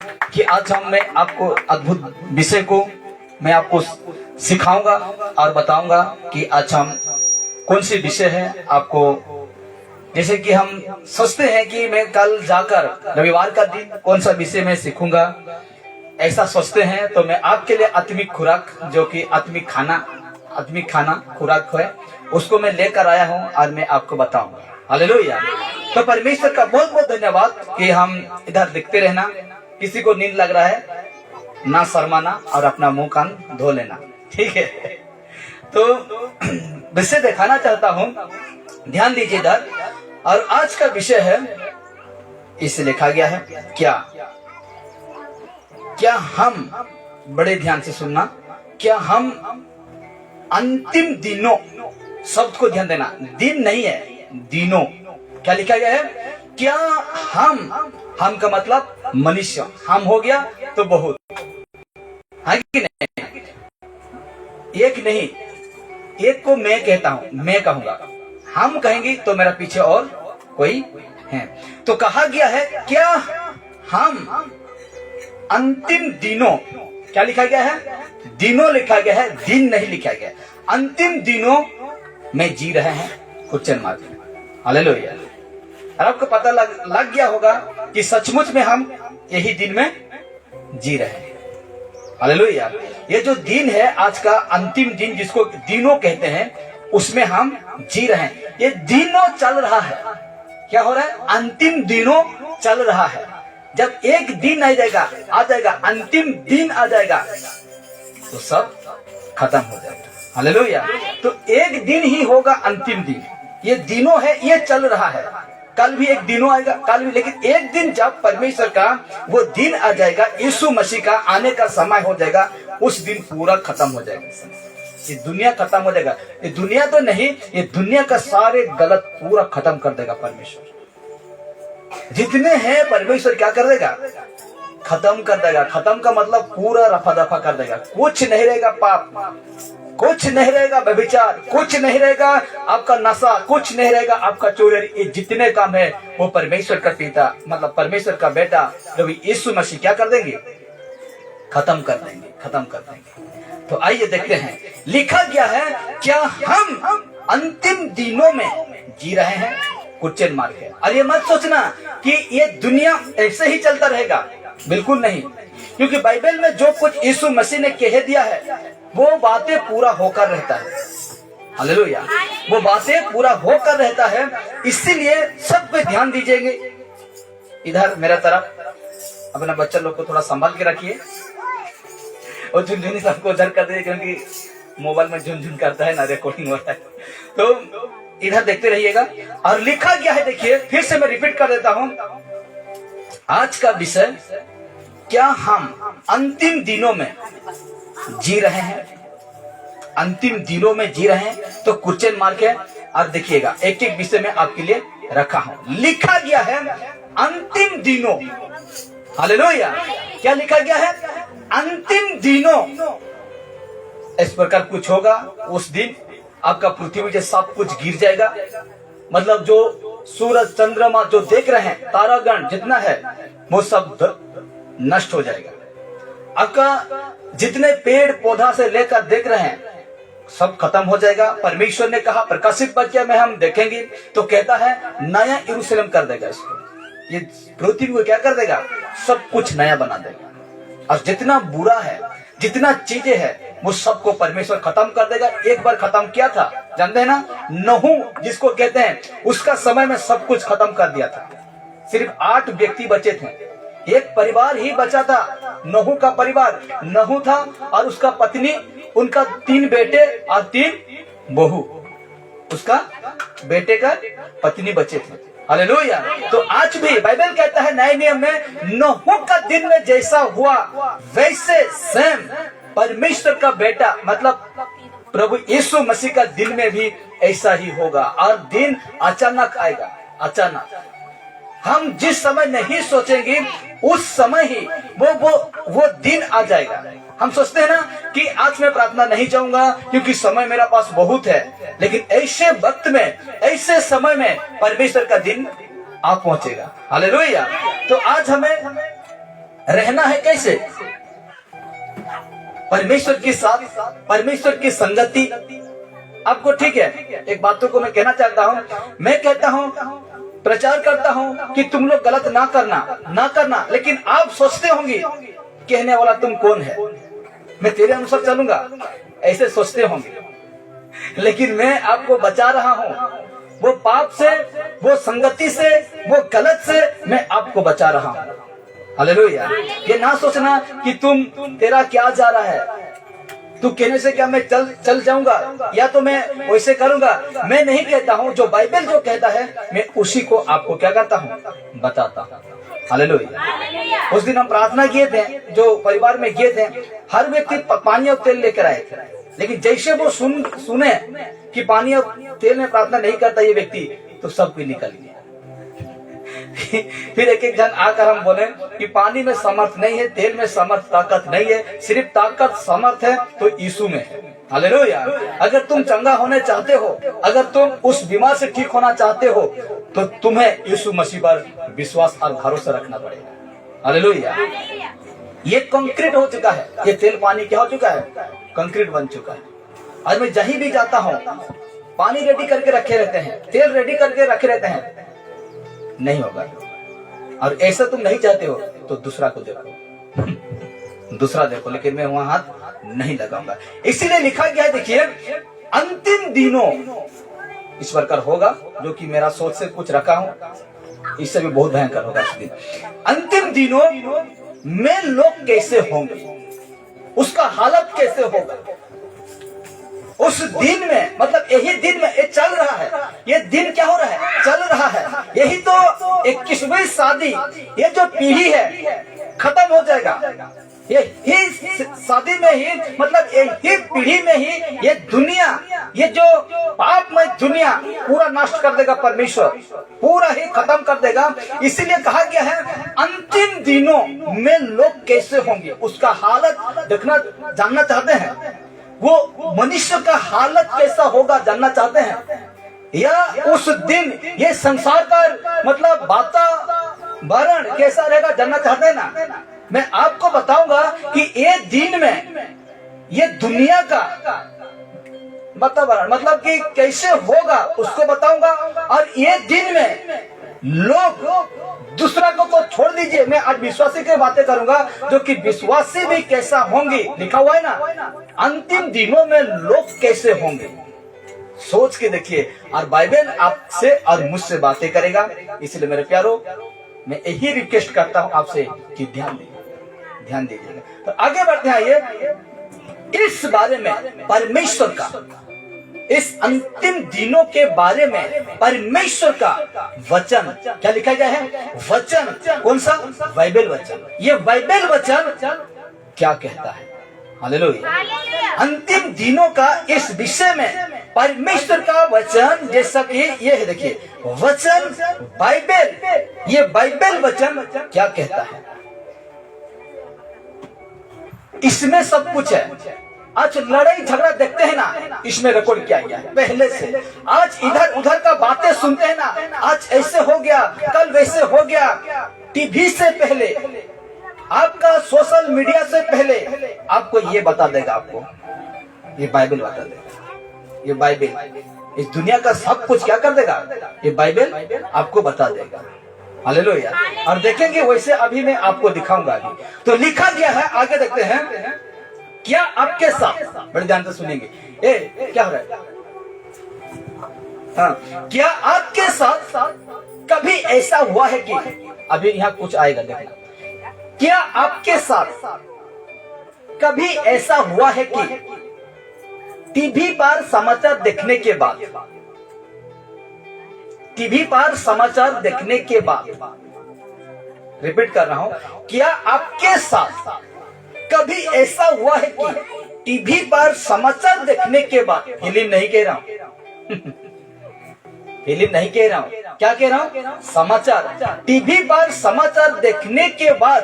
कि आज मैं आपको अद्भुत विषय को मैं आपको सिखाऊंगा और बताऊंगा कि आज हम कौन सी विषय है आपको। जैसे कि हम सोचते हैं कि मैं कल जाकर रविवार का दिन कौन सा विषय मैं सीखूंगा, ऐसा सोचते हैं। तो मैं आपके लिए आत्मिक खुराक, जो कि आत्मिक खाना खुराक है, उसको मैं लेकर आया हूं और मैं आपको बताऊंगा। हालेलुया। तो परमेश्वर का बहुत बहुत धन्यवाद कि हम इधर दिखते रहना। किसी को नींद लग रहा है ना शर्माना और अपना मुंह कान धो लेना, ठीक है। तो विषय दिखाना चाहता हूं, ध्यान दीजिए इधर। और आज का विषय है, इसे लिखा गया है क्या हम, बड़े ध्यान से सुनना, क्या हम अंतिम दिनों, शब्द को ध्यान देना, दिन नहीं है, दिनों। क्या लिखा गया है? क्या हम का मतलब मनुष्य, हम हो गया तो बहुत है कि नहीं? एक नहीं, एक को मैं कहता हूं, मैं कहूंगा, हम कहेंगे तो मेरा पीछे और कोई है। तो कहा गया है क्या हम अंतिम दिनों, क्या लिखा गया है? दिनों लिखा गया है, दिन नहीं लिखा गया। अंतिम दिनों में जी रहे हैं क्वेश्चन मार्क में। हालेलुया। और आपको पता लग गया होगा कि सचमुच में हम यही दिन में जी रहे हैं। हालेलुया। ये जो दिन है आज का अंतिम दिन, जिसको दिनों कहते हैं, उसमें हम जी रहे हैं। ये दिनों चल रहा है। क्या हो रहा है? अंतिम दिनों चल रहा है। जब एक दिन आ जाएगा, अंतिम दिन आ जाएगा, तो सब खत्म हो जाएगा। हालेलुया। तो एक दिन ही होगा अंतिम दिन। ये दिनों है, ये चल रहा है। कल भी एक दिनों आएगा, कल भी, लेकिन एक दिन जब परमेश्वर का वो दिन आ जाएगा, यीशु मसीह का आने का समय हो जाएगा, उस दिन पूरा खत्म हो जाएगा। ये दुनिया खत्म हो जाएगा। ये दुनिया तो नहीं, ये दुनिया का सारे गलत पूरा खत्म कर देगा परमेश्वर। जितने हैं परमेश्वर क्या कर देगा? खत्म कर देगा। खत्म का मतलब पूरा रफा दफा कर देगा। कुछ नहीं रहेगा पाप, कुछ नहीं रहेगा व्यभिचार, कुछ नहीं रहेगा आपका नशा, कुछ नहीं रहेगा आपका चोरी। ये जितने काम है वो परमेश्वर का पिता, मतलब परमेश्वर का बेटा जो यीशु मसीह क्या कर देंगे? खत्म कर देंगे, खत्म कर देंगे। तो आइए देखते हैं, लिखा गया है क्या हम अंतिम दिनों में जी रहे हैं? क्वेश्चन मार्क है। और ये मत सोचना कि ये दुनिया ऐसे ही चलता रहेगा, बिल्कुल नहीं। क्योंकि बाइबल में जो कुछ यीशु मसीह ने कह दिया है वो बातें पूरा होकर रहता है। हालेलुया। वो बातें पूरा होकर रहता है। इसीलिए सब पे ध्यान दीजिएगा। इधर मेरा तरफ अपना बच्चा लोग को थोड़ा संभाल के रखिए, और झुनझुनी सबको उधर कर दीजिए, क्योंकि मोबाइल में झुनझुन करता है ना, रिकॉर्डिंग होता है। तो इधर देखते रहिएगा। और लिखा गया है, देखिए फिर से मैं रिपीट कर देता हूं, आज का विषय क्या हम अंतिम दिनों में जी रहे हैं? अंतिम दिनों में जी रहे हैं, तो क्वेश्चन मार्क है। और देखिएगा, एक एक विषय में आपके लिए रखा हूं। लिखा गया है अंतिम दिनों। हालेलुया। क्या लिखा गया है? अंतिम दिनों। इस प्रकार कुछ होगा, उस दिन आपका पृथ्वी से सब कुछ गिर जाएगा। मतलब जो सूरज चंद्रमा जो देख रहे हैं, तारागण जितना है, वो सब नष्ट हो जाएगा। आपका जितने पेड़ पौधा से लेकर देख रहे हैं, सब खत्म हो जाएगा। परमेश्वर ने कहा, प्रकाशित वाक्य में हम देखेंगे तो कहता है नया यरूशलेम कर देगा इसको। ये पृथ्वी को क्या कर देगा? सब कुछ नया बना देगा। और जितना बुरा है, जितना चीजें है, वो सबको परमेश्वर खत्म कर देगा। एक बार खत्म किया था, जानते हैं ना, नहू जिसको कहते हैं, उसका समय में सब कुछ खत्म कर दिया था। सिर्फ 8 व्यक्ति बचे थे, एक परिवार ही बचा था, नहू का परिवार। नहू था और उसका पत्नी, उनका 3 बेटे और 3 बहू। उसका बेटे का पत्नी बचे थे। हालेलुया। तो आज भी बाइबल कहता है नए नियम में, नहू का दिन में जैसा हुआ वैसे सेम परमेश्वर का बेटा मतलब प्रभु यीशु मसीह का दिन में भी ऐसा ही होगा। और दिन अचानक आएगा, अचानक। हम जिस समय नहीं सोचेंगे उस समय ही वो दिन आ जाएगा। हम सोचते हैं ना कि आज मैं प्रार्थना नहीं जाऊंगा क्योंकि समय मेरा पास बहुत है, लेकिन ऐसे वक्त में, ऐसे समय में परमेश्वर का दिन आप पहुंचेगा। हालेलुया। तो आज हमें रहना है कैसे? परमेश्वर के साथ, परमेश्वर की संगति। आपको ठीक है, एक बातों को मैं कहना चाहता हूं, मैं कहता हूं, प्रचार करता हूं कि तुम लोग गलत ना करना, लेकिन आप सोचते होंगे कहने वाला तुम कौन है, मैं तेरे अनुसार चलूंगा, ऐसे सोचते होंगे। लेकिन मैं आपको बचा रहा हूं, वो पाप से, वो संगति से, वो गलत से मैं आपको बचा रहा हूं। हालेलुया। ये ना सोचना कि तेरा क्या जा रहा है, तू कहने से क्या मैं चल जाऊंगा या तो मैं वैसे करूंगा। मैं नहीं कहता हूं, जो बाइबल जो कहता है मैं उसी को आपको क्या करता हूं, बताता हूं। हालेलुया। उस दिन हम प्रार्थना किए थे, जो परिवार में किए थे, हर व्यक्ति पानी और तेल लेकर आए थे, लेकिन जैसे वो सुने कि पानी और तेल में प्रार्थना नहीं करता ये व्यक्ति, तो सब कोई निकल गया। फिर एक जन आकर हम बोले कि पानी में समर्थ नहीं है, तेल में समर्थ ताकत नहीं है, सिर्फ ताकत समर्थ है तो यीशु में है। हालेलुया। अगर तुम चंगा होने चाहते हो, अगर तुम उस बीमार से ठीक होना चाहते हो, तो तुम्हें यीशु मसीह पर विश्वास और भरोसा रखना पड़ेगा। हालेलुया। ये कंक्रीट हो चुका है, ये तेल पानी क्या हो चुका है, कंक्रीट बन चुका है। आज मैं जहीं भी जाता हूँ, पानी रेडी करके रखे रहते हैं, तेल रेडी करके रखे रहते हैं, नहीं होगा। और ऐसा तुम नहीं चाहते हो तो दूसरा को देखो, दूसरा देखो, लेकिन मैं वहां हाथ नहीं लगाऊंगा। इसीलिए लिखा गया है, देखिए, अंतिम दिनों इस प्रकार होगा, जो कि मेरा सोच से कुछ रखा हूं, इससे भी बहुत भयंकर होगा इस दिन। अंतिम दिनों में लोग कैसे होंगे, उसका हालत कैसे होगा उस दिन में, मतलब यही दिन में ये चल रहा है, ये दिन क्या हो रहा है, चल रहा है। यही तो 21वीं शादी, ये जो पीढ़ी है खत्म हो जाएगा। यही शादी में ही, मतलब यही पीढ़ी में ही ये दुनिया, ये जो पापमय दुनिया पूरा नष्ट कर देगा परमेश्वर, पूरा ही खत्म कर देगा। इसीलिए कहा गया है अंतिम दिनों में लोग कैसे होंगे, उसका हालत देखना, जानना चाहते हैं। वो मनुष्य का हालत कैसा होगा जानना चाहते हैं, या उस दिन ये संसार का मतलब वातावरण कैसा रहेगा जानना चाहते हैं ना। मैं आपको बताऊंगा कि ये दिन में ये दुनिया का वातावरण मतलब कि कैसे होगा उसको बताऊंगा। और ये दिन में लोग, दूसरा को तो छोड़ दीजिए, मैं आज विश्वासी की बातें करूंगा, जो कि विश्वासी भी कैसा होंगे, लिखा हुआ है ना, अंतिम दिनों में लोग कैसे होंगे। सोच के देखिए, और बाइबल आपसे और मुझसे बातें करेगा। इसलिए मेरे प्यारो, मैं यही रिक्वेस्ट करता हूं आपसे कि ध्यान दीजिएगा। तो आगे बढ़ते हैं, आइए इस बारे में परमेश्वर का, इस अंतिम दिनों के बारे में परमेश्वर का वचन क्या लिखा गया है, वचन कौन सा, बाइबल वचन। ये बाइबल वचन क्या कहता है। हालेलुया। अंतिम दिनों का इस विषय में परमेश्वर का वचन, जैसा कि ये है, देखिए वचन बाइबल, ये बाइबल वचन क्या कहता है, इसमें सब कुछ है। आज लड़ाई झगड़ा देखते हैं ना, इसमें रिकॉर्ड किया गया है पहले से। आज इधर उधर का बातें सुनते हैं ना, आज ऐसे हो गया, कल वैसे हो गया। टीवी से पहले, आपका सोशल मीडिया से पहले आपको ये बता देगा, आपको ये बाइबल बता देगा। ये बाइबल इस दुनिया का सब कुछ क्या कर देगा, ये बाइबल आपको बता देगा। हालेलुया। और देखेंगे वैसे अभी मैं आपको दिखाऊंगा। अभी तो लिखा गया है, आगे देखते हैं। क्या आपके साथ, बड़े ध्यान से सुनेंगे, क्या हो रहा है, हाँ, क्या आपके साथ कभी ऐसा हुआ है कि, अभी यहाँ कुछ आएगा देखना, क्या आपके साथ कभी ऐसा हुआ है कि टीवी पर समाचार देखने के बाद, टीवी पर समाचार देखने के बाद, रिपीट कर रहा हूं, क्या आपके साथ कभी ऐसा हुआ है कि टीवी पर समाचार देखने के बाद, फिल्म नहीं कह रहा हूं फिल्म नहीं कह रहा हूं, क्या कह रहा हूं, समाचार, टीवी पर समाचार देखने के बाद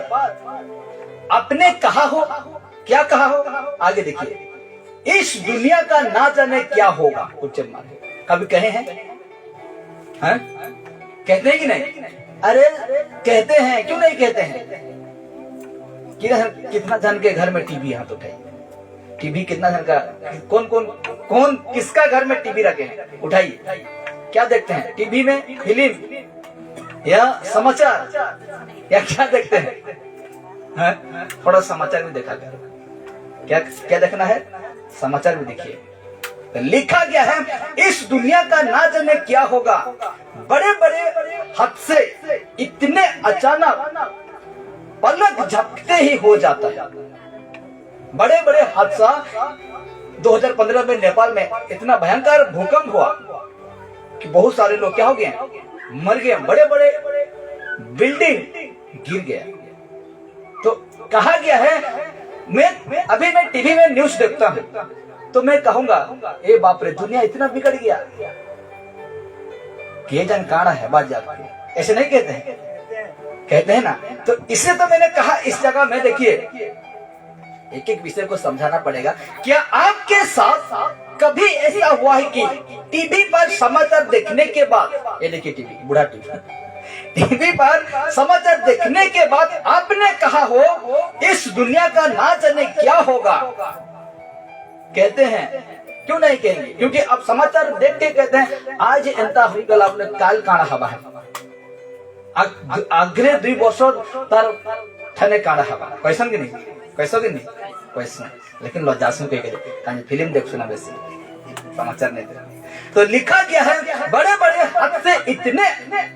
आपने कहा हो, क्या कहा हो, आगे देखिए, इस दुनिया का ना जाने क्या होगा, कुछ कभी कहे हैं, कहते हैं कि नहीं, अरे कहते हैं, क्यों नहीं कहते हैं, कितना जन के घर में टीवी, हाथ उठाइए। टीवी कितना जन का, कौन किसका घर में टीवी रखे हैं, उठाइए। क्या देखते हैं टीवी में? फिल्म या समाचार या क्या देखते हैं? थोड़ा समाचार भी देखा करो। क्या देखना है? समाचार भी देखिए। तो लिखा गया है इस दुनिया का ना जाने क्या होगा, बड़े बड़े हादसे इतने अचानक पलक झपकते ही हो जाता है। बड़े बड़े हादसा 2015 में नेपाल में इतना भयंकर भूकंप हुआ कि बहुत सारे लोग क्या हो गए, मर गए। बड़े बड़े बिल्डिंग गिर गया। तो कहा गया है, मैं टीवी में न्यूज देखता हूं तो मैं कहूंगा ए बाप रे, दुनिया इतना बिगड़ गया कि ये जन काड़ा है बात जाकर, ऐसे नहीं कहते हैं? कहते हैं ना। तो इससे तो मैंने कहा इस जगह में देखिए, एक एक विषय को समझाना पड़ेगा। क्या आपके साथ कभी ऐसा हुआ है कि टीवी पर समाचार देखने के बाद, ये देखिए टीवी, बूढ़ा टीवी पर समाचार देखने के बाद आपने कहा हो इस दुनिया का ना जाने क्या होगा? कहते हैं, क्यों नहीं कहेंगे? क्योंकि अब समाचार देख के कहते हैं आज एंता हुई गल, आपने काल काड़ा हवा है, आग्रे 2 वर्ष तार ठने काड़ा हवा, कैसन की नहीं, कैसो की नहीं, कैसा। लेकिन लज्जासु के फिल्म देख सुना बेसी, समाचार नहीं देखा। तो लिखा गया है बड़े बड़े हादसे इतने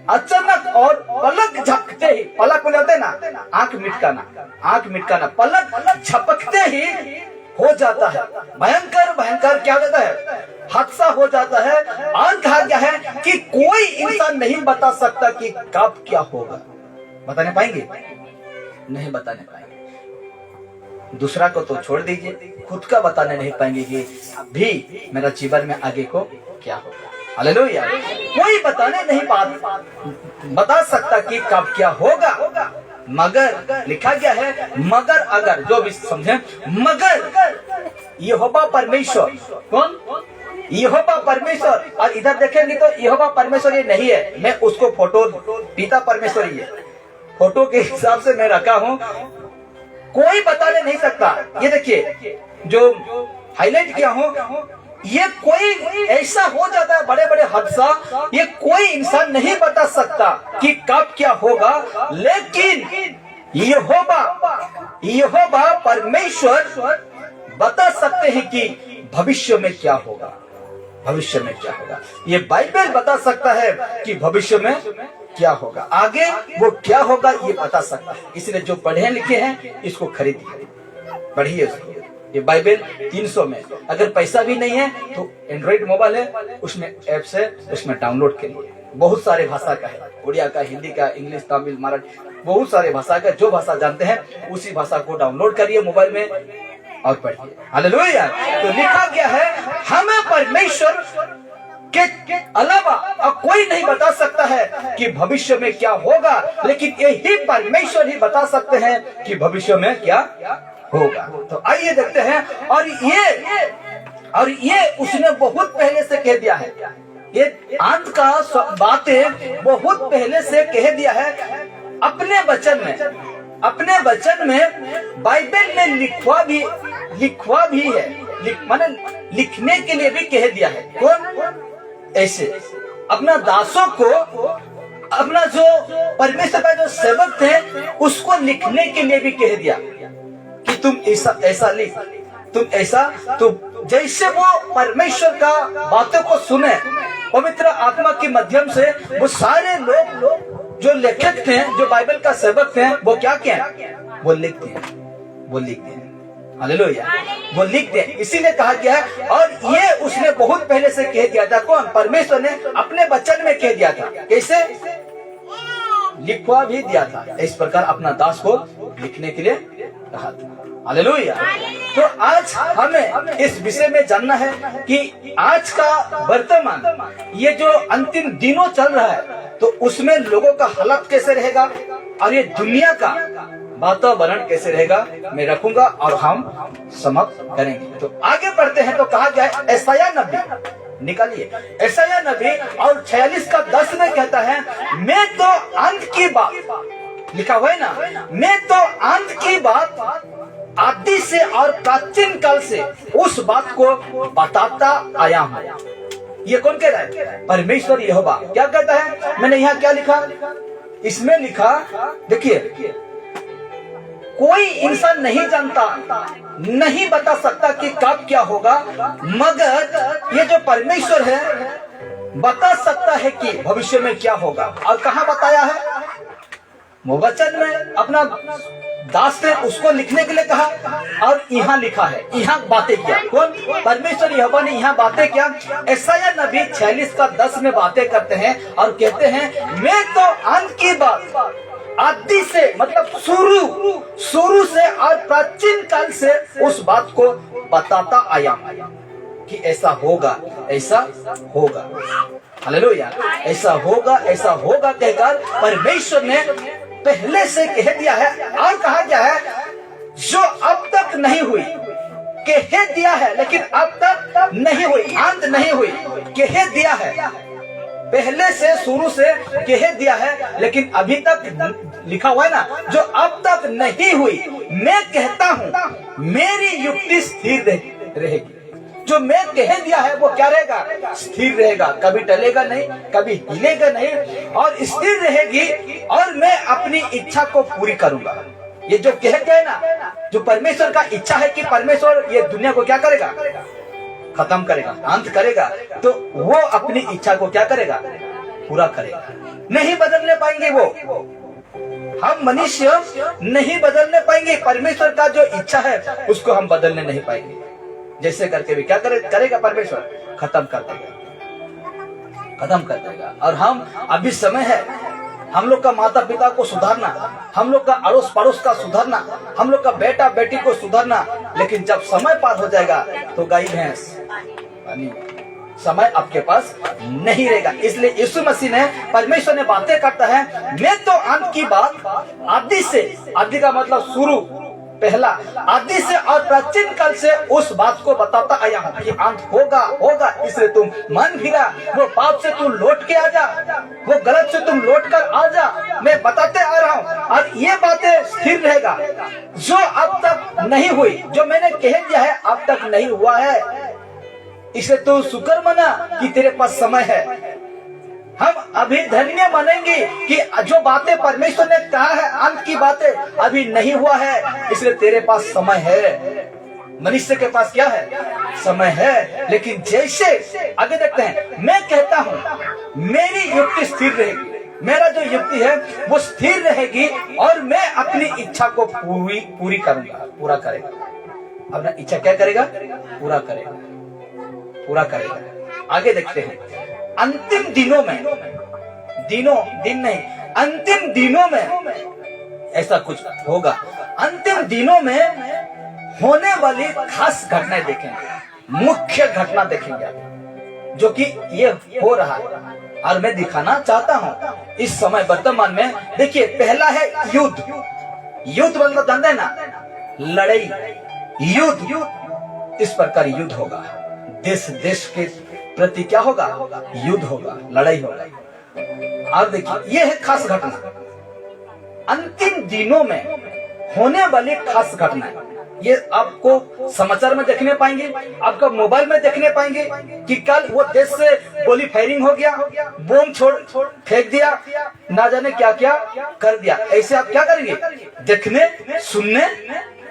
अचानक और पलक झपकते ही, पलक बोलते हैं ना, आंख मिटकाना, पलक झपकते ही हो जाता है। भयंकर क्या हो जाता है? हादसा हो जाता है। और कहा गया है कि कोई इंसान नहीं बता सकता कि कब क्या होगा। बताने पाएंगे? नहीं बताने पाएंगे। दूसरा को तो छोड़ दीजिए, खुद का बताने नहीं पाएंगे कि भी मेरा जीवन में आगे को क्या होगा। हालेलुया। कोई बताने नहीं बता सकता कि कब क्या होगा। मगर लिखा गया है, मगर अगर, जो भी समझे, मगर यहोवा परमेश्वर, कौन? यहोवा परमेश्वर। और इधर देखेंगे तो यहोवा परमेश्वर ये नहीं है, मैं उसको फोटो पिता परमेश्वर ही है, फोटो के हिसाब से मैं रखा हूं, कोई बताने नहीं सकता। ये देखिए जो हाईलाइट किया हूं, ये कोई ऐसा हो जाता है बड़े बड़े हादसा, ये कोई इंसान नहीं बता सकता कि कब क्या होगा। लेकिन यहोवा परमेश्वर बता सकते हैं कि भविष्य में क्या होगा, भविष्य में क्या होगा। ये बाइबल बता सकता है कि भविष्य में क्या होगा, आगे वो क्या होगा ये बता सकता है। इसलिए जो पढ़े लिखे हैं इसको खरीदिए, पढ़िए उसको। ये बाइबल 300 में, अगर पैसा भी नहीं है तो एंड्रॉइड मोबाइल है, उसमें ऐप्स है, उसमें डाउनलोड करिए। बहुत सारे भाषा का है, उड़िया का, हिंदी का, इंग्लिश, तमिल, मराठी, बहुत सारे भाषा का। जो भाषा जानते हैं उसी भाषा को डाउनलोड करिए मोबाइल में और पढ़िए। हालेलुया। तो लिखा गया है हमें परमेश्वर के अलावा और कोई नहीं बता सकता है कि भविष्य में क्या होगा, लेकिन यही परमेश्वर ही बता सकते हैं कि भविष्य में क्या होगा। तो आइए देखते हैं। और ये उसने बहुत पहले से कह दिया है, ये अंत का बातें बहुत पहले से कह दिया है अपने वचन में बाइबल में लिखवा भी है, माने लिखने के लिए भी कह दिया है। कौन? ऐसे अपना दासों को, अपना जो परमेश्वर का जो सेवक थे उसको लिखने के लिए भी कह दिया कि तुम ऐसा लिख, तुम ऐसा, तुम जैसे वो परमेश्वर का बातों को सुने पवित्र आत्मा के माध्यम से, वो सारे लोग जो लेखक थे, जो बाइबल का सेवक थे, वो क्या किया? वो लिखते हैं। हालेलुया। वो लिखते हैं। इसीलिए कहा गया है, और ये उसने बहुत पहले से कह दिया था। कौन? परमेश्वर ने अपने वचन में कह दिया था। कैसे? लिखवा भी दिया था। इस प्रकार अपना दास को लिखने के लिए कहा था। हालेलुया। तो आज हमें इस विषय में जानना है कि आज का वर्तमान, ये जो अंतिम दिनों चल रहा है, तो उसमें लोगों का हालत कैसे रहेगा और ये दुनिया का वातावरण कैसे रहेगा, मैं रखूंगा और हम समाप्त करेंगे। तो आगे बढ़ते हैं। तो कहा गया है यशायाह नबी, निकालिए यशायाह नबी और 46 का 10 में कहता है, मैं तो अंत की बात, लिखा हुआ है ना, मैं तो अंत की बात आदि से और प्राचीन काल से उस बात को बताता आया हूँ। ये कौन कह रहा है? परमेश्वर यहोवा क्या कहता है? मैंने यहाँ क्या लिखा, इसमें लिखा, देखिए, कोई इंसान नहीं जानता, नहीं बता सकता कि कब क्या होगा, मगर ये जो परमेश्वर है बता सकता है कि भविष्य में क्या होगा। और कहाँ बताया है? वचन में अपना दास ने उसको लिखने के लिए कहा, और यहाँ लिखा है, यहाँ बातें किया। कौन? परमेश्वर यहोवा ने यहाँ बातें किया। यशायाह नबी 46:10 में बातें करते हैं और कहते हैं, मैं तो अंत की बात आदि से, मतलब शुरू से और प्राचीन काल से उस बात को बताता आया कि ऐसा होगा, ऐसा होगा। हालेलुया। ऐसा होगा कहकर परमेश्वर ने पहले से कह दिया है। और कहा गया है जो अब तक नहीं हुई, कह दिया है लेकिन अब तक नहीं हुई, अंत नहीं हुई, कह दिया है। पहले से, शुरू से कह दिया है, लेकिन अभी तक लिखा हुआ है ना, जो अब तक नहीं हुई, मैं कहता हूं मेरी युक्ति स्थिर रहेगी। जो मैं कह दिया है वो क्या रहेगा? स्थिर रहेगा, कभी टलेगा नहीं, कभी हिलेगा नहीं, और स्थिर रहेगी, और मैं अपनी इच्छा को पूरी करूंगा। ये जो कह गए ना, जो परमेश्वर का इच्छा है कि परमेश्वर ये दुनिया को क्या करेगा? खत्म करेगा, अंत करेगा, तो वो अपनी इच्छा को क्या करेगा? पूरा करेगा। नहीं बदलने पाएंगे वो, हम मनुष्य नहीं बदलने पाएंगे। परमेश्वर का जो इच्छा है उसको हम बदलने नहीं पाएंगे। जैसे करके भी क्या करेगा परमेश्वर? खत्म कर देगा। और हम, अभी समय है हम लोग का माता पिता को सुधारना, हम लोग का अड़ोस पड़ोस का सुधारना, हम लोग का बेटा बेटी को सुधारना, लेकिन जब समय पार हो जाएगा तो गाय भैंस समय आपके पास नहीं रहेगा। इसलिए यीशु मसीह ने, परमेश्वर ने बातें करता है, मैं तो अंत की बात आदि से, आदि का मतलब शुरू, पहला, आदि से और प्राचीन काल से उस बात को बताता आया हूँ कि अंत होगा। इसलिए तुम मन फिरा, वो पाप से तुम लौट के आ जा, वो गलत से तुम लौट कर आ जा। मैं बताते आ रहा हूँ, और ये बातें स्थिर रहेगा। जो अब तक नहीं हुई, जो मैंने कह दिया है अब तक नहीं हुआ है, इसलिए तू शुक्र मना कि तेरे पास समय है। हम अभी धन्य मानेंगे कि जो बातें परमेश्वर ने कहा है, अंत की बातें अभी नहीं हुआ है, इसलिए तेरे पास समय है। मनुष्य के पास क्या है? समय है। लेकिन जैसे आगे देखते हैं, मैं कहता हूं मेरी युक्ति स्थिर रहेगी, मेरा जो युक्ति है वो स्थिर रहेगी, और मैं अपनी इच्छा को पूरी करूंगा, पूरा करेगा। अपना इच्छा क्या करेगा? पूरा करेगा। आगे देखते हैं, अंतिम दिनों में, दिन नहीं, अंतिम दिनों में ऐसा कुछ होगा। अंतिम दिनों में होने वाली खास घटनाएं देखेंगे, मुख्य घटना देखेंगे, जो कि ये हो रहा है और मैं दिखाना चाहता हूं इस समय वर्तमान में। देखिए, पहला है युद्ध। युद्ध मतलब जानते हैं ना, लड़ाई, युद्ध। इस प्रकार युद्ध होगा, देश के प्रति क्या होगा? युद्ध होगा, लड़ाई होगा। और देखिए, यह है खास घटना, अंतिम दिनों में होने वाली खास घटना। ये आपको समाचार में देखने पाएंगे, आपको मोबाइल में देखने पाएंगे कि कल वो देश से गोली फायरिंग हो गया, बम छोड़ फेंक दिया, ना जाने क्या क्या कर दिया। ऐसे आप क्या करेंगे? देखने सुनने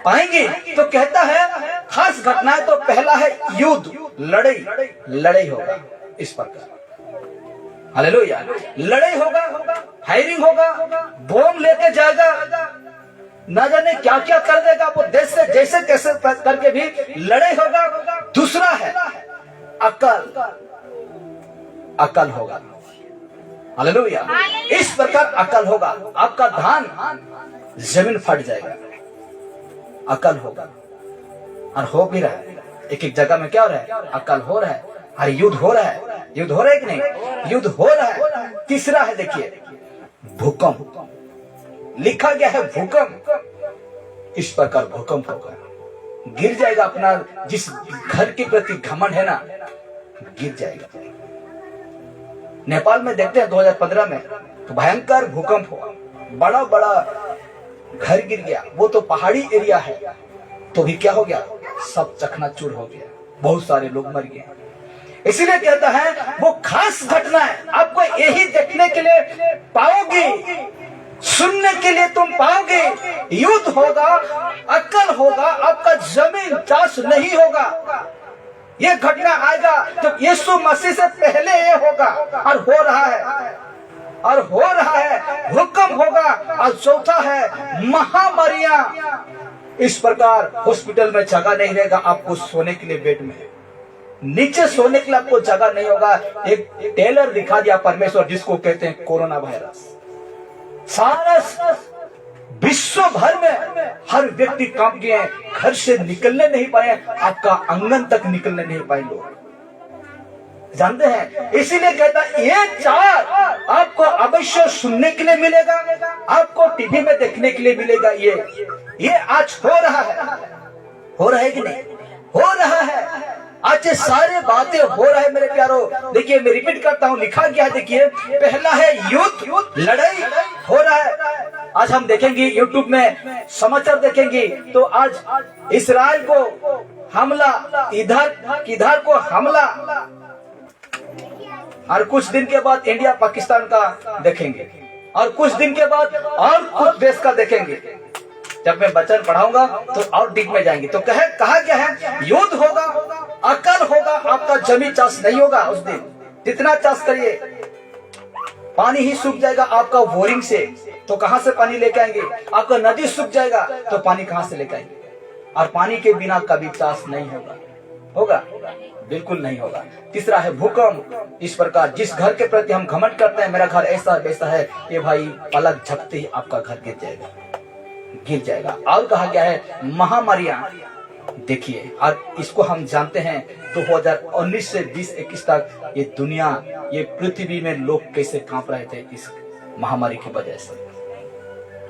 पाएंगे। तो कहता है खास घटना है, तो पहला है युद्ध, लड़ाई होगा। इस प्रकार हालेलुया, लड़ाई होगा, फायरिंग होगा, बम लेके जाएगा, ना जाने क्या क्या कर देगा वो देश से, जैसे कैसे करके भी लड़ाई होगा। दूसरा है अकल होगा। हालेलुया, इस प्रकार अकल होगा। आपका धान जमीन फट जाएगा, अकल होगा। और हो भी रहा है, एक जगह में क्या हो रहा है? अकल हो रहा है, और युद्ध हो रहा है कि नहीं? युद्ध हो रहा है। तीसरा है, देखिए, भूकंप। लिखा गया है भूकंप। इस प्रकार भूकंप होगा, गिर जाएगा अपना जिस घर के प्रति घमंड है ना, गिर जाएगा। नेपाल में देखते हैं 2015 में तो भयंकर भूकंप हुआ, बड़ा घर गिर गया। वो तो पहाड़ी एरिया है, तो भी क्या हो गया, सब चकनाचूर हो गया, बहुत सारे लोग मर गए। इसीलिए कहता है वो खास घटना है, आपको यही देखने के लिए पाओगे, सुनने के लिए तुम पाओगे। युद्ध होगा, अक्ल होगा, आपका जमीन चाष नहीं होगा। ये घटना आएगा जब यीशु मसीह से पहले ये होगा, और हो रहा है, और हो रहा है। भूकंप होगा, और चौथा है महामारियां। इस प्रकार हॉस्पिटल में जगह नहीं रहेगा आपको सोने के लिए, बेड में नीचे सोने के लिए आपको जगह नहीं होगा। एक टेलर दिखा दिया परमेश्वर, जिसको कहते हैं कोरोना वायरस। सारा विश्व भर में हर व्यक्ति कांप गए, घर से निकलने नहीं पाए, आपका आंगन तक निकलने नहीं पाए लोग, जानते हैं। इसीलिए कहता ये चार आपको अवश्य सुनने के लिए मिलेगा, आपको टीवी में देखने के लिए मिलेगा। ये आज हो रहा है कि नहीं? हो रहा है। आज सारे बातें हो रहा है मेरे प्यारो। देखिए मैं रिपीट करता हूँ, लिखा गया है, देखिए पहला है युद्ध, लड़ाई हो रहा है। आज हम देखेंगे यूट्यूब में समाचार देखेंगे तो आज इस्राइल को हमला, इधर को हमला, और कुछ दिन के बाद इंडिया पाकिस्तान का देखेंगे, और कुछ दिन के बाद और कुछ देश का देखेंगे। जब मैं वचन पढ़ाऊंगा तो और डीप में जाएंगे। तो कहा क्या है, युद्ध होगा, अकल होगा, आपका जमीन चाष नहीं होगा उस दिन। जितना चाष करिए पानी ही सूख जाएगा आपका बोरिंग से, तो कहां से पानी लेके आएंगे? आपका नदी सूख जाएगा तो पानी कहां से लेके आएंगे? और पानी के बिना कभी चाष नहीं होगा, बिल्कुल नहीं होगा। तीसरा है भूकंप। इस प्रकार जिस घर के प्रति हम घमंड करते हैं, मेरा घर ऐसा वैसा है, ये भाई पलक झपकते ही आपका घर गिर जाएगा। और कहा गया है महामारियां, देखिए, और इसको हम जानते हैं 2019 से 2021 तक ये दुनिया, ये पृथ्वी में लोग कैसे कांप रहे थे इस महामारी की वजह से।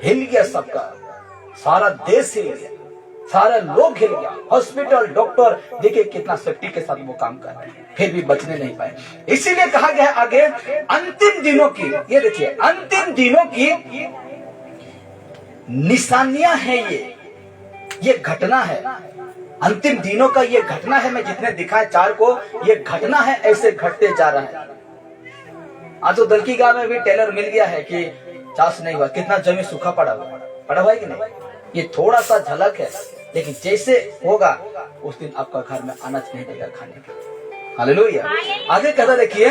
हिल गया सबका, सारा देश हिल गया, सारा लोग हिल गया। हॉस्पिटल, डॉक्टर देखिए कितना सेफ्टी के साथ वो काम कर रहे हैं, फिर भी बचने नहीं पाए। इसीलिए कहा गया है आगे अंतिम दिनों की, ये देखिए अंतिम दिनों की निशानियां हैं। ये घटना है, अंतिम दिनों का ये घटना है। मैं जितने दिखाए चार को, ये घटना है, ऐसे घटते जा रहा है। आज तो दलकी गांव में भी टेलर मिल गया है कि चाष नहीं हुआ, कितना जमीन सूखा पड़ा हुआ है कि नहीं। ये थोड़ा सा झलक है, लेकिन जैसे होगा उस दिन आपका घर में अनाज नहीं देगा खाने के। हालेलुया। आगे कहता देखिए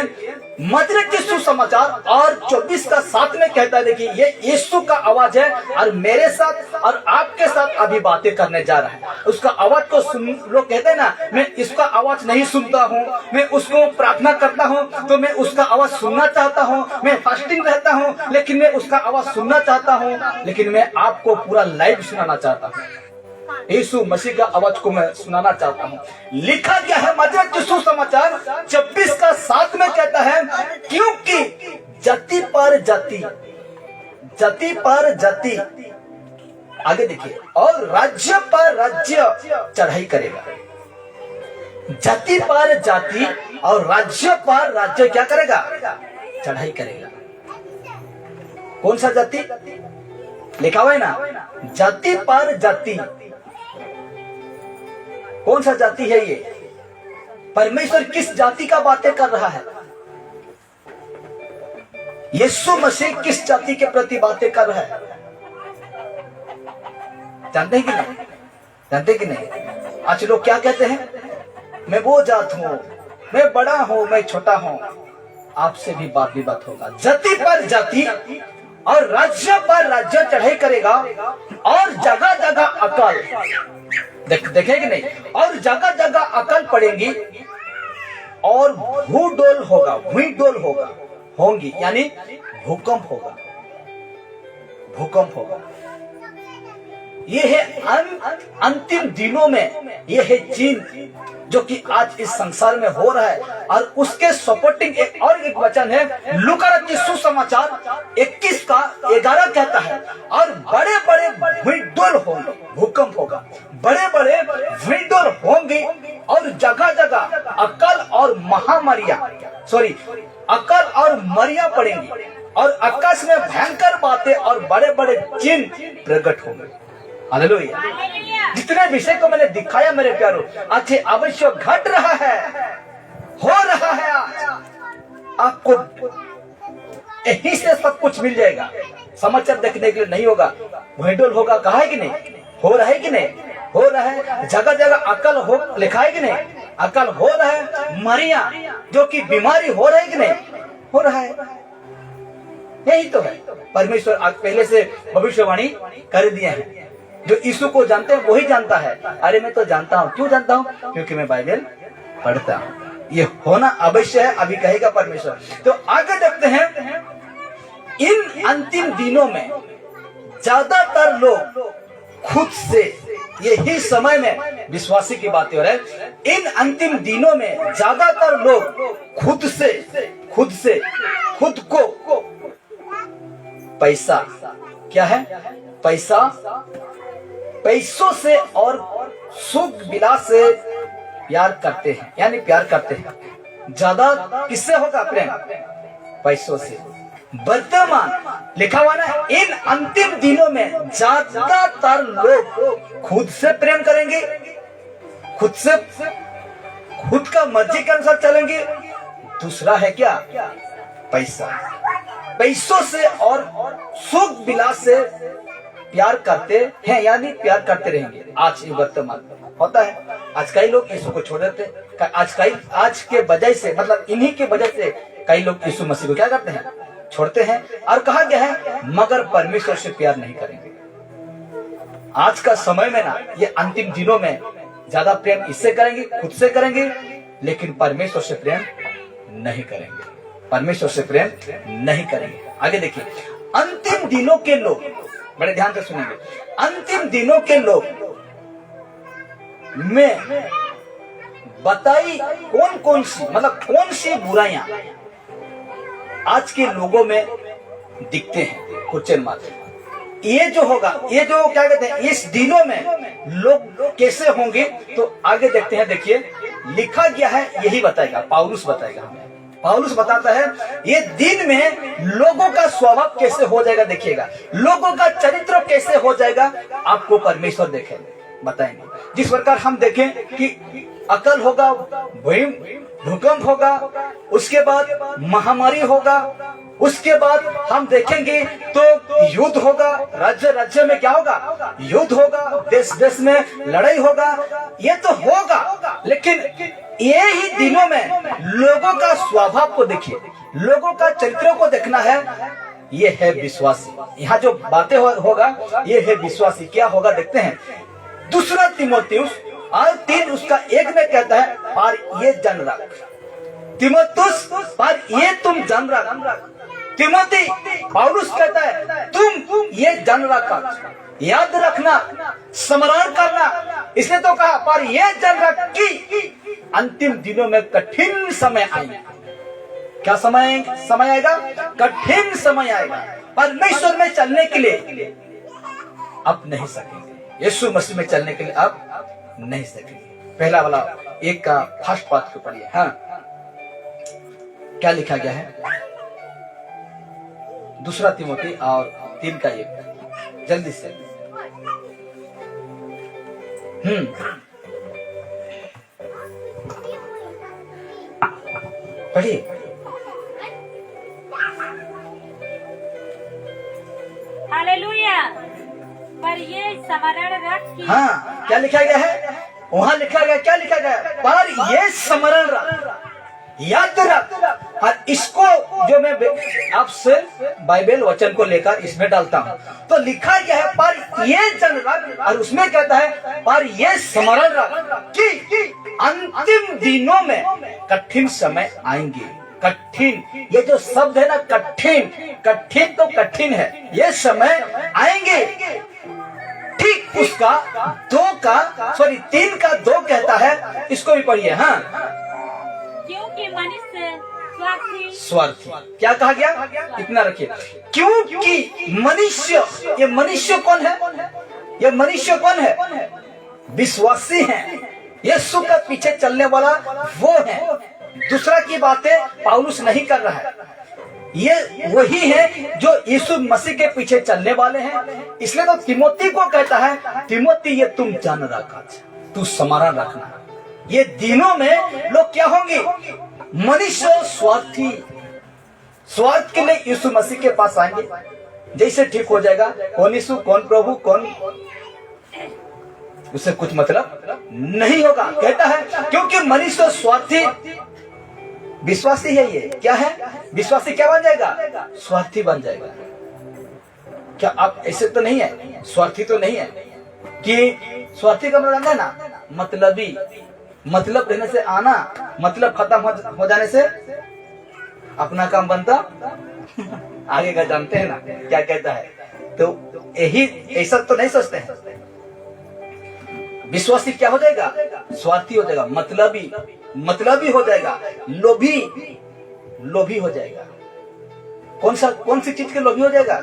मजरे के सुसमाचार और 24 का 7 में कहता है, देखिए ये यीशु का आवाज है और मेरे साथ और आपके साथ अभी बातें करने जा रहा है। उसका आवाज को सुन, लोग कहते हैं ना, मैं इसका आवाज नहीं सुनता हूँ, मैं उसको प्रार्थना करता हूँ तो मैं उसका आवाज सुनना चाहता हूँ, मैं फास्टिंग रहता हूँ लेकिन मैं उसका आवाज सुनना चाहता हूँ, लेकिन मैं आपको पूरा लाइव सुनाना चाहता हूँ। यीशु मसीह का आवाज को मैं सुनाना चाहता हूँ। लिखा क्या है मजरे के सुसमाचार 26 का 7 में कहता है, क्योंकि जाति पर जाति, जाति पर जाति, आगे देखिए, और राज्य पर राज्य चढ़ाई करेगा। जाति पर जाति और राज्य पर राज्य क्या करेगा? चढ़ाई करेगा। कौन सा जाति लिखा हुआ है ना? जाति पर जाति। कौन सा जाति है ये? परमेश्वर किस जाति का बातें कर रहा है? यीशु मसीह किस जाति के प्रति बातें कर रहा है? जानते हैं कि नहीं? जानते कि नहीं? आज लोग क्या कहते हैं, मैं वो जात हूं, मैं बड़ा हूं, मैं छोटा हूं। आपसे भी बात होगा। जाति पर जाति और राज्य पर राज्य चढ़ाई करेगा, और जगह जगह अकाल, देखेंगे नहीं, और जगह जगह अकाल पड़ेंगी, और भूडोल होगा, भूडोल होंगी, यानी भूकंप होगा। ये है अंतिम दिनों में, ये है चीन जो कि आज इस संसार में हो रहा है। और उसके सपोर्टिंग एक वचन है लूका रचित सुसमाचार 21 का 11 कहता है, और बड़े बड़े भूडोल होंगे, भूकंप होगा, बड़े बड़े भूडोल होंगे, और जगह जगह अकाल और महामारियां, अकाल और मरिया पड़ेंगी, और आकाश में भयंकर बातें और बड़े बड़े चिन्ह प्रकट होंगे। हालेलुया। जितने विषय को मैंने दिखाया मेरे प्यारो, अच्छे अवश्य घट रहा है, हो रहा है। आज आपको यहीं से सब कुछ मिल जाएगा। समाचार देखने के लिए नहीं होगा, वेडोल होगा, कहा है कि नहीं, हो रहा है कि नहीं, हो रहा है। जगह जगह अकल हो लिखा है कि नहीं, अकल हो रहा है। मरिया जो कि बीमारी हो रहा है कि नहीं, हो रहा है। यही तो है, परमेश्वर आज पहले से भविष्यवाणी कर दिए हैं। जो यीशु को जानते हैं वही जानता है। अरे मैं तो जानता हूँ, क्यों जानता हूँ, क्योंकि मैं बाइबल पढ़ता हूँ। ये होना अवश्य है, अभी कहेगा परमेश्वर। तो आगे देखते हैं, इन अंतिम दिनों में ज्यादातर लोग खुद से, यही समय में विश्वासी की बातें हो रही है, इन अंतिम दिनों में ज्यादातर लोग खुद को पैसा, क्या है, पैसों से और सुख विलास से प्यार करते हैं, यानी प्यार करते हैं। ज्यादा किससे होगा प्रेम, पैसों से। वर्तमान लिखा हुआ ना, इन अंतिम दिनों में ज्यादातर लोग खुद से प्रेम करेंगे, खुद का मर्जी के अनुसार चलेंगे। दूसरा है क्या, पैसों से और सुख विलास से प्यार करते हैं, यानी प्यार करते रहेंगे। आज ये वर्तमान होता है। आज कई लोग यीशु को छोड़ देते, आज के वजह से, मतलब इन्हीं के वजह से कई लोग यीशु मसीह को क्या करते हैं, छोड़ते हैं। और कहा गया है, मगर परमेश्वर से प्यार नहीं करेंगे। आज का समय में ना, ये अंतिम दिनों में ज्यादा प्रेम इससे करेंगे, खुद से करेंगे, लेकिन परमेश्वर से प्रेम नहीं करेंगे, परमेश्वर से प्रेम नहीं करेंगे। आगे देखिए, अंतिम दिनों के लोग, बड़े ध्यान से सुनेंगे, अंतिम दिनों के लोग में बताई कौन सी बुराइयां आज के लोगों में दिखते हैं, क्वेश्चन मार्क। ये जो होगा, ये जो क्या कहते हैं, इस दिनों में लोग कैसे होंगे, तो आगे देखते हैं। देखिए, लिखा गया है, यही बताएगा, पौलुस बताएगा हमें। पौलुस बताता है, ये दिन में लोगों का स्वभाव कैसे हो जाएगा, देखिएगा, लोगों का चरित्र कैसे हो जाएगा, आपको परमेश्वर देखेंगे, बताएंगे। जिस प्रकार हम देखें कि अकल होगा, भूकंप होगा, उसके बाद महामारी होगा, उसके बाद हम देखेंगे तो युद्ध होगा, राज्य में क्या होगा, युद्ध होगा, देश में लड़ाई होगा, ये तो होगा। लेकिन ये ही दिनों में लोगों का स्वभाव को देखिए, लोगों का चरित्रों को देखना है। ये है विश्वासी। यहाँ जो बातें होगा, ये है विश्वासी। क्या होगा देखते हैं, दूसरा तीमुथियुस 3 उसका 1 में कहता है, पर ये जान रख तीमुथियुस, पर ये तुम जान रख। तीमुथी, पौलुस कहता है, तुम ये जान रखा, याद रखना, स्मरण करना। इसने तो कहा, पर ये जान रख कि अंतिम दिनों में कठिन समय आएगा। क्या समय आएगा, कठिन समय आएगा। परमेश्वर में चलने के लिए अब नहीं सकेंगे, यीशु मसीह में चलने के लिए अब नहीं सकेंगे। पहला वाला 1 का फर्स्ट पार्ट को पढ़िए। हाँ, क्या लिखा गया है, दूसरा तीमुथी और 3 का 1, जल्दी से। पढ़िए। हालेलुया। पर ये स्मरण रख कि, हाँ, क्या लिखा गया है वहां, लिखा गया, क्या लिखा गया, पर ये स्मरण रख, याद रख। और इसको जो मैं आपसे बाइबल वचन को लेकर इसमें डालता हूँ, तो लिखा गया है, पर ये जन रख, और उसमें कहता है, पर ये स्मरण रख कि अंतिम दिनों में कठिन समय आएंगे। कठिन, ये जो शब्द है ना, कठिन तो कठिन है, ये समय आएंगे। ठीक उसका 3 का 2 कहता है, इसको भी पढ़िए। हाँ, क्योंकि मनुष्य स्वार्थी, क्या कहा गया, इतना रखिए, क्योंकि मनुष्य, ये मनुष्य कौन है, ये मनुष्य कौन है, विश्वासी हैं, यीशु के पीछे चलने वाला वो है। दूसरा की बातें पौलुस नहीं कर रहा है, ये वही है जो यीशु मसीह के पीछे चलने वाले हैं। इसलिए तो तिमोथी को कहता है, तिमोथी ये तुम जान रखा, तू स्मरण रखना। ये दिनों में लोग क्या होंगे? मनुष्य स्वार्थी, स्वार्थ के लिए यीशु मसीह के पास आएंगे। जैसे ठीक हो जाएगा, कौन यीशु, कौन प्रभु, कौन, उससे कुछ मतलब नहीं होगा। कहता है क्योंकि मनुष्य स्वार्थी, विश्वासी है। ये क्या है? विश्वासी क्या बन जाएगा? स्वार्थी बन जाएगा। क्या आप ऐसे तो नहीं है? स्वार्थी तो नहीं है कि स्वार्थी का मतलब है ना मतलबी, मतलब रहने से आना, मतलब खत्म हो जाने से अपना काम बनता आगे का। जानते हैं ना क्या कहता है? तो यही ऐसा तो नहीं सोचते हैं। विश्वासी क्या हो जाएगा? स्वार्थी हो जाएगा, मतलबी हो जाएगा, लोभी हो जाएगा। कौन सी चीज के लोभी हो जाएगा?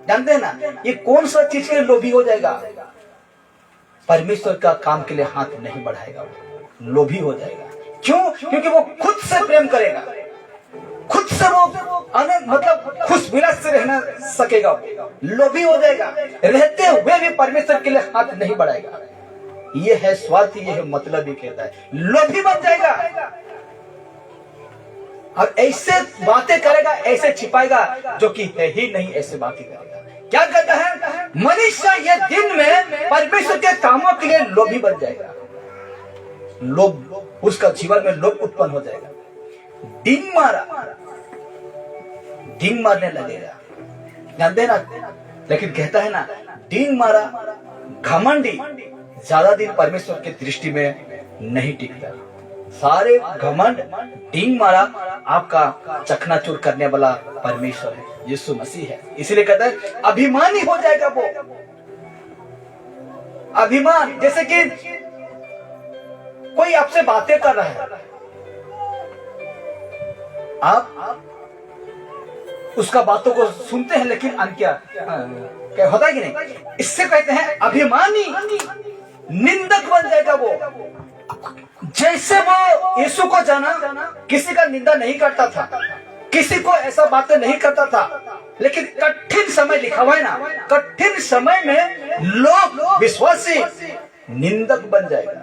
जानते हैं ना ये कौन सा चीज के लोभी हो जाएगा? परमेश्वर का काम के लिए हाथ नहीं बढ़ाएगा, लोभी हो जाएगा। क्यों? क्योंकि वो खुद से प्रेम करेगा, खुद से वो मतलब खुश विलास से रहना सकेगा, लोभी हो जाएगा। रहते हुए भी परमेश्वर के लिए हाथ नहीं बढ़ाएगा। ये है स्वार्थी, ये है मतलबी। कहता है लोभी बन जाएगा और ऐसे बातें करेगा, ऐसे छिपाएगा जो कि है ही नहीं, ऐसे बातें करेगा। क्या कहता है? मनुष्य ये दिन में परमेश्वर के कामों के लिए लोभी बन जाएगा। लोभ, उसका जीवन में लोभ उत्पन्न हो जाएगा। डींग मारने लगेगा, जानते ना। लेकिन कहता है ना डींग मारा घमंडी ज्यादा दिन परमेश्वर के दृष्टि में नहीं टिकता। सारे घमंड, डींग मारा आपका चकनाचूर करने वाला परमेश्वर है, यीशु मसीह है। इसीलिए कहता है अभिमानी हो जाएगा वो। अभिमान, जैसे कि कोई आपसे बातें कर रहा है, आप उसका बातों को सुनते हैं लेकिन क्या होता है कि नहीं? इससे कहते हैं अभिमानी, निंदक बन जाएगा वो। जैसे वो यीशु को जाना, किसी का निंदा नहीं करता था, किसी को ऐसा बातें नहीं करता था, लेकिन कठिन समय लिखा हुआ है ना, कठिन समय में लोग विश्वासी निंदक बन जाएगा,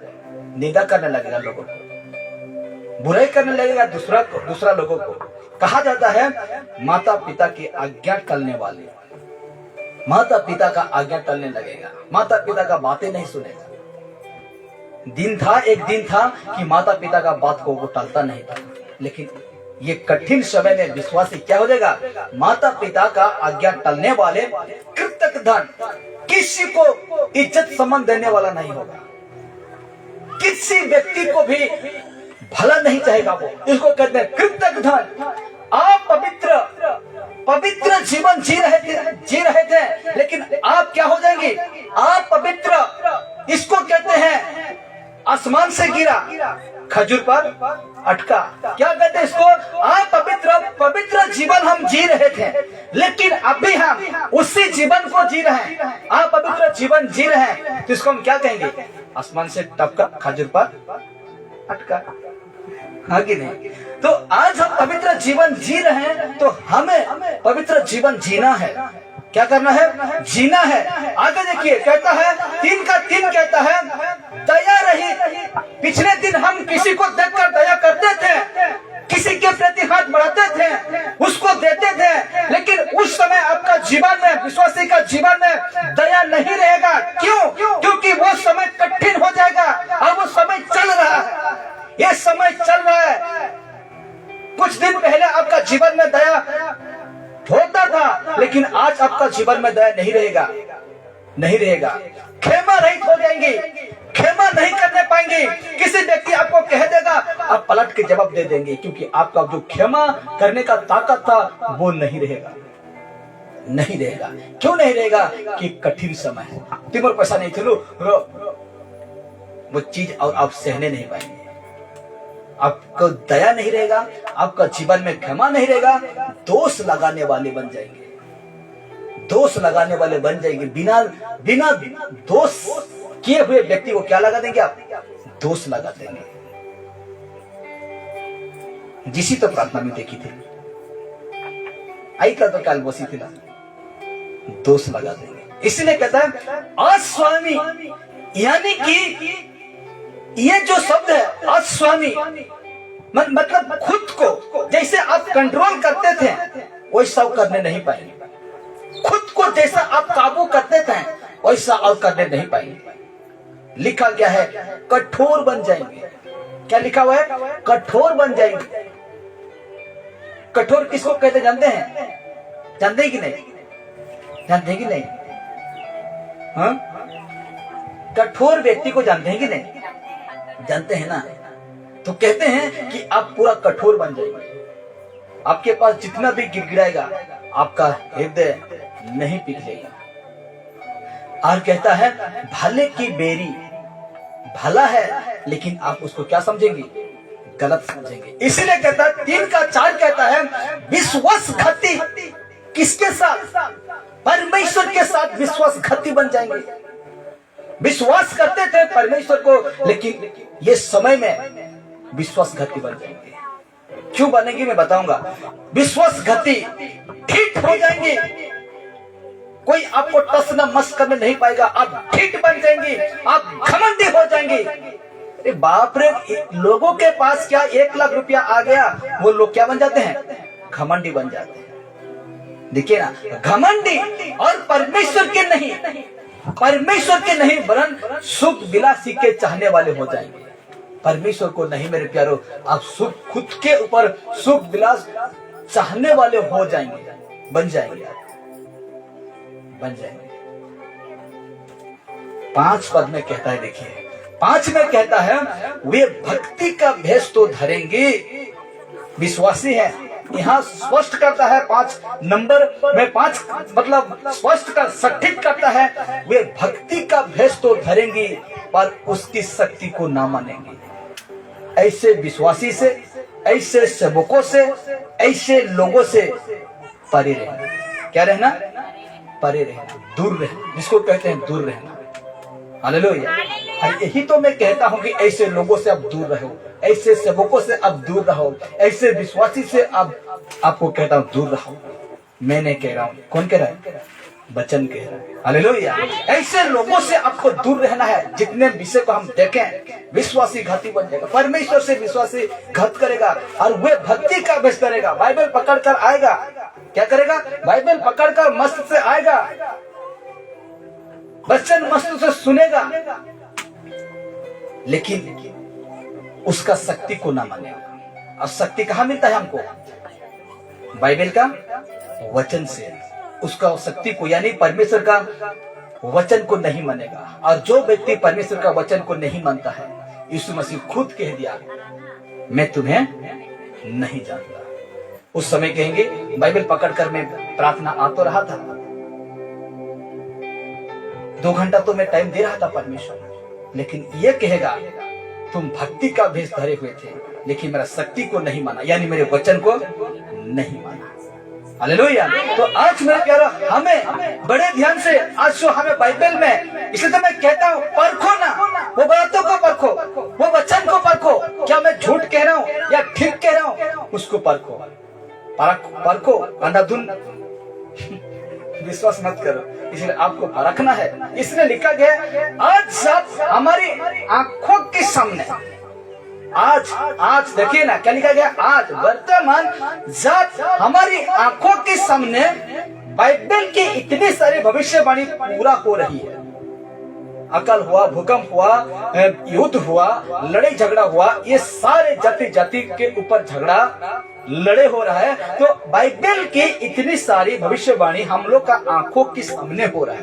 निंदा करने लगेगा, लोगों को बुराई करने लगेगा, दूसरा लोगों को। कहा जाता है माता पिता की आज्ञा टलने वाले, माता पिता का आज्ञा टलने लगेगा, माता पिता का बातें नहीं सुनेगा। एक दिन था कि माता पिता का बात को वो टलता नहीं था, लेकिन ये कठिन समय में विश्वासी क्या हो जाएगा? माता पिता का आज्ञा टलने वाले, कृतज्ञ धन, किसी को इज्जत सम्मान देने वाला नहीं होगा, किसी व्यक्ति को भी भला नहीं चाहेगा वो। इसको कहते हैं कृतज्ञ धन। आप पवित्र जीवन जी रहे थे, लेकिन आप क्या हो जाएंगे? आप पवित्र। इसको कहते हैं आसमान से गिरा, खजूर पर अटका। क्या कहते हैं इसको? आप पवित्र जीवन हम जी रहे थे, लेकिन अभी हम उसी जीवन को जी रहे हैं। आप पवित्र जीवन जी रहे हैं, तो इसको हम क्या कहेंगे? आसमान से टपका, खजूर पर अटका। हाँ कि नहीं? तो आज हम पवित्र जीवन जी रहे हैं, तो हमें पवित्र जीवन जीना है। क्या करना है? जीना है। आगे देखिए, कहता है 3 का 3 कहता है दया रही। पिछले दिन हम किसी को देखकर दया करते थे, किसी के प्रति हाथ बढ़ाते थे, उसको देते थे, लेकिन उस समय आपका जीवन में, विश्वासी का जीवन में दया नहीं रहेगा। क्यों? क्योंकि वो समय कठिन हो जाएगा और वो समय चल रहा है। ये समय चल रहा है। कुछ दिन पहले आपका जीवन में दया होता था, लेकिन आज आपका जीवन में दया नहीं रहेगा। क्षमा रहित हो जाएंगे, क्षमा नहीं करने पाएंगे। किसी व्यक्ति आपको कह देगा, आप पलट के जवाब दे देंगे, क्योंकि आपका जो क्षमा करने का ताकत था वो नहीं रहेगा। क्यों नहीं रहेगा? कि कठिन समय है, तुम्हारे पैसा नहीं थे, वो चीज और आप सहने नहीं पाएंगे। आपको दया नहीं रहेगा, आपका जीवन में क्षमा नहीं रहेगा, दोष लगाने वाले बन जाएंगे। बिना दोष किए हुए व्यक्ति को क्या लगा देंगे? आप दोष लगा देंगे। जिसी तो प्रार्थना में देखी थी, आई का तो काल बसी थी ना, दोष लगा देंगे। इसलिए कहता है अस्वामी, यानी कि ये जो शब्द है अस्वामी मतलब खुद को जैसे आप कंट्रोल करते थे वैसा करने नहीं पाएंगे, खुद को जैसा आप काबू करते थे वैसा और करने नहीं पाएंगे। लिखा गया है कठोर बन जाएंगे। क्या लिखा हुआ है? कठोर बन जाएंगे। कठोर किसको कहते जानते हैं? जानते हैं कि नहीं? जानते हैं कि नहीं? हाँ, कठोर व्यक्ति को जानते हैं कि नहीं? जानते हैं ना। तो कहते हैं कि आप पूरा कठोर बन जाएंगे, आपके पास जितना भी गिड़गिड़ाएगा आपका हृदय नहीं पिघलेगा। और कहता है भले की बेरी, भला है लेकिन आप उसको क्या समझेंगे? गलत समझेंगे। इसीलिए कहता है 3 का 4 कहता है विश्वासघाती। किसके साथ? परमेश्वर के साथ विश्वासघाती बन जाएंगे। विश्वास करते थे परमेश्वर को, लेकिन ये समय में विश्वासघाती बन जाएंगे। क्यों बनेंगे मैं बताऊंगा। विश्वासघाती ठीक हो जाएंगे, कोई आपको टस न मस करने नहीं पाएगा। आप ठीक बन जाएंगे, आप घमंडी हो जाएंगे। अरे बाप रे, लोगों के पास क्या 1 लाख रुपया आ गया, वो लोग क्या बन जाते हैं? घमंडी बन जाते हैं। देखिए ना, घमंडी और परमेश्वर के नहीं, परमेश्वर के नहीं वरन सुख विलासी के चाहने वाले हो जाएंगे। परमेश्वर को नहीं मेरे प्यारो, आप सुख खुद के ऊपर सुख विलास चाहने वाले हो जाएंगे, बन जाएंगे, बन जाएंगे। 5 पद में कहता है, देखिए 5 में कहता है वे भक्ति का भेष तो धरेंगे। विश्वासी है, यहाँ स्पष्ट करता है 5 नंबर में 5 मतलब स्पष्ट कर सटीक करता है वे भक्ति का भेष तो धरेंगे पर उसकी शक्ति को ना मानेंगे। ऐसे विश्वासी से, ऐसे सेवकों से, ऐसे लोगों से परे रहना। क्या रहना? परे रहना, दूर रहना, जिसको कहते हैं दूर रहना। हालेलुया। यही तो मैं कहता हूं कि ऐसे लोगों से आप दूर रहो, ऐसे सेवकों से आप दूर रहो, ऐसे विश्वासी से आपको कहता हूं दूर रहो। मैं नहीं कह रहा हूं, कौन कह रहा है? वचन कह रहा है। हालेलुया। ऐसे लोगों से आपको दूर रहना है। जितने विषय को हम देखें, विश्वासी घाती बन जाएगा, परमेश्वर से विश्वासी घात करेगा और वे भक्ति का भेष करेगा। बाइबल पकड़कर आएगा, क्या करेगा? बाइबल पकड़कर मस्त से आएगा, वचन मस्त से सुनेगा, लेकिन उसका शक्ति को ना मानेगा। और शक्ति कहां मिलता है हमको? बाइबल का वचन से। उसका शक्ति को यानी परमेश्वर का वचन को नहीं मानेगा। और जो व्यक्ति परमेश्वर का वचन को नहीं मानता है, यीशु मसीह खुद कह दिया मैं तुम्हें नहीं जानता। उस समय कहेंगे बाइबल पकड़कर मैं प्रार्थना आ तो रहा था, 2 घंटा तो मैं टाइम दे रहा था परमेश्वर, लेकिन ये कहेगा तुम भक्ति का भेष धरे हुए थे लेकिन मेरा शक्ति को नहीं माना, यानी मेरे वचन को नहीं माना। हालेलुया। तो आज मेरे प्यारा हमें बड़े ध्यान से आज जो हमें बाइबल में, इसलिए तो मैं कहता हूँ परखो ना, वो बातों को परखो, वो वचन को परखो। क्या मैं झूठ कह रहा हूँ या ठीक कह रहा हूँ, उसको परखो, परखो। अंधाधुंध विश्वास मत करो। इसलिए आपको परखना है। इसलिए लिखा गया आज आप हमारी आंखों के सामने, आज देखिए ना क्या लिखा गया, आज वर्तमान जात हमारी आंखों के सामने बाइबल की इतनी सारी भविष्यवाणी पूरा हो रही है। अकाल हुआ, भूकंप हुआ, युद्ध हुआ, लड़ाई झगड़ा हुआ, ये सारे जाति जाति के ऊपर झगड़ा लड़े हो रहा है। तो बाइबल की इतनी सारी भविष्यवाणी हम लोग का आंखों के सामने हो रहा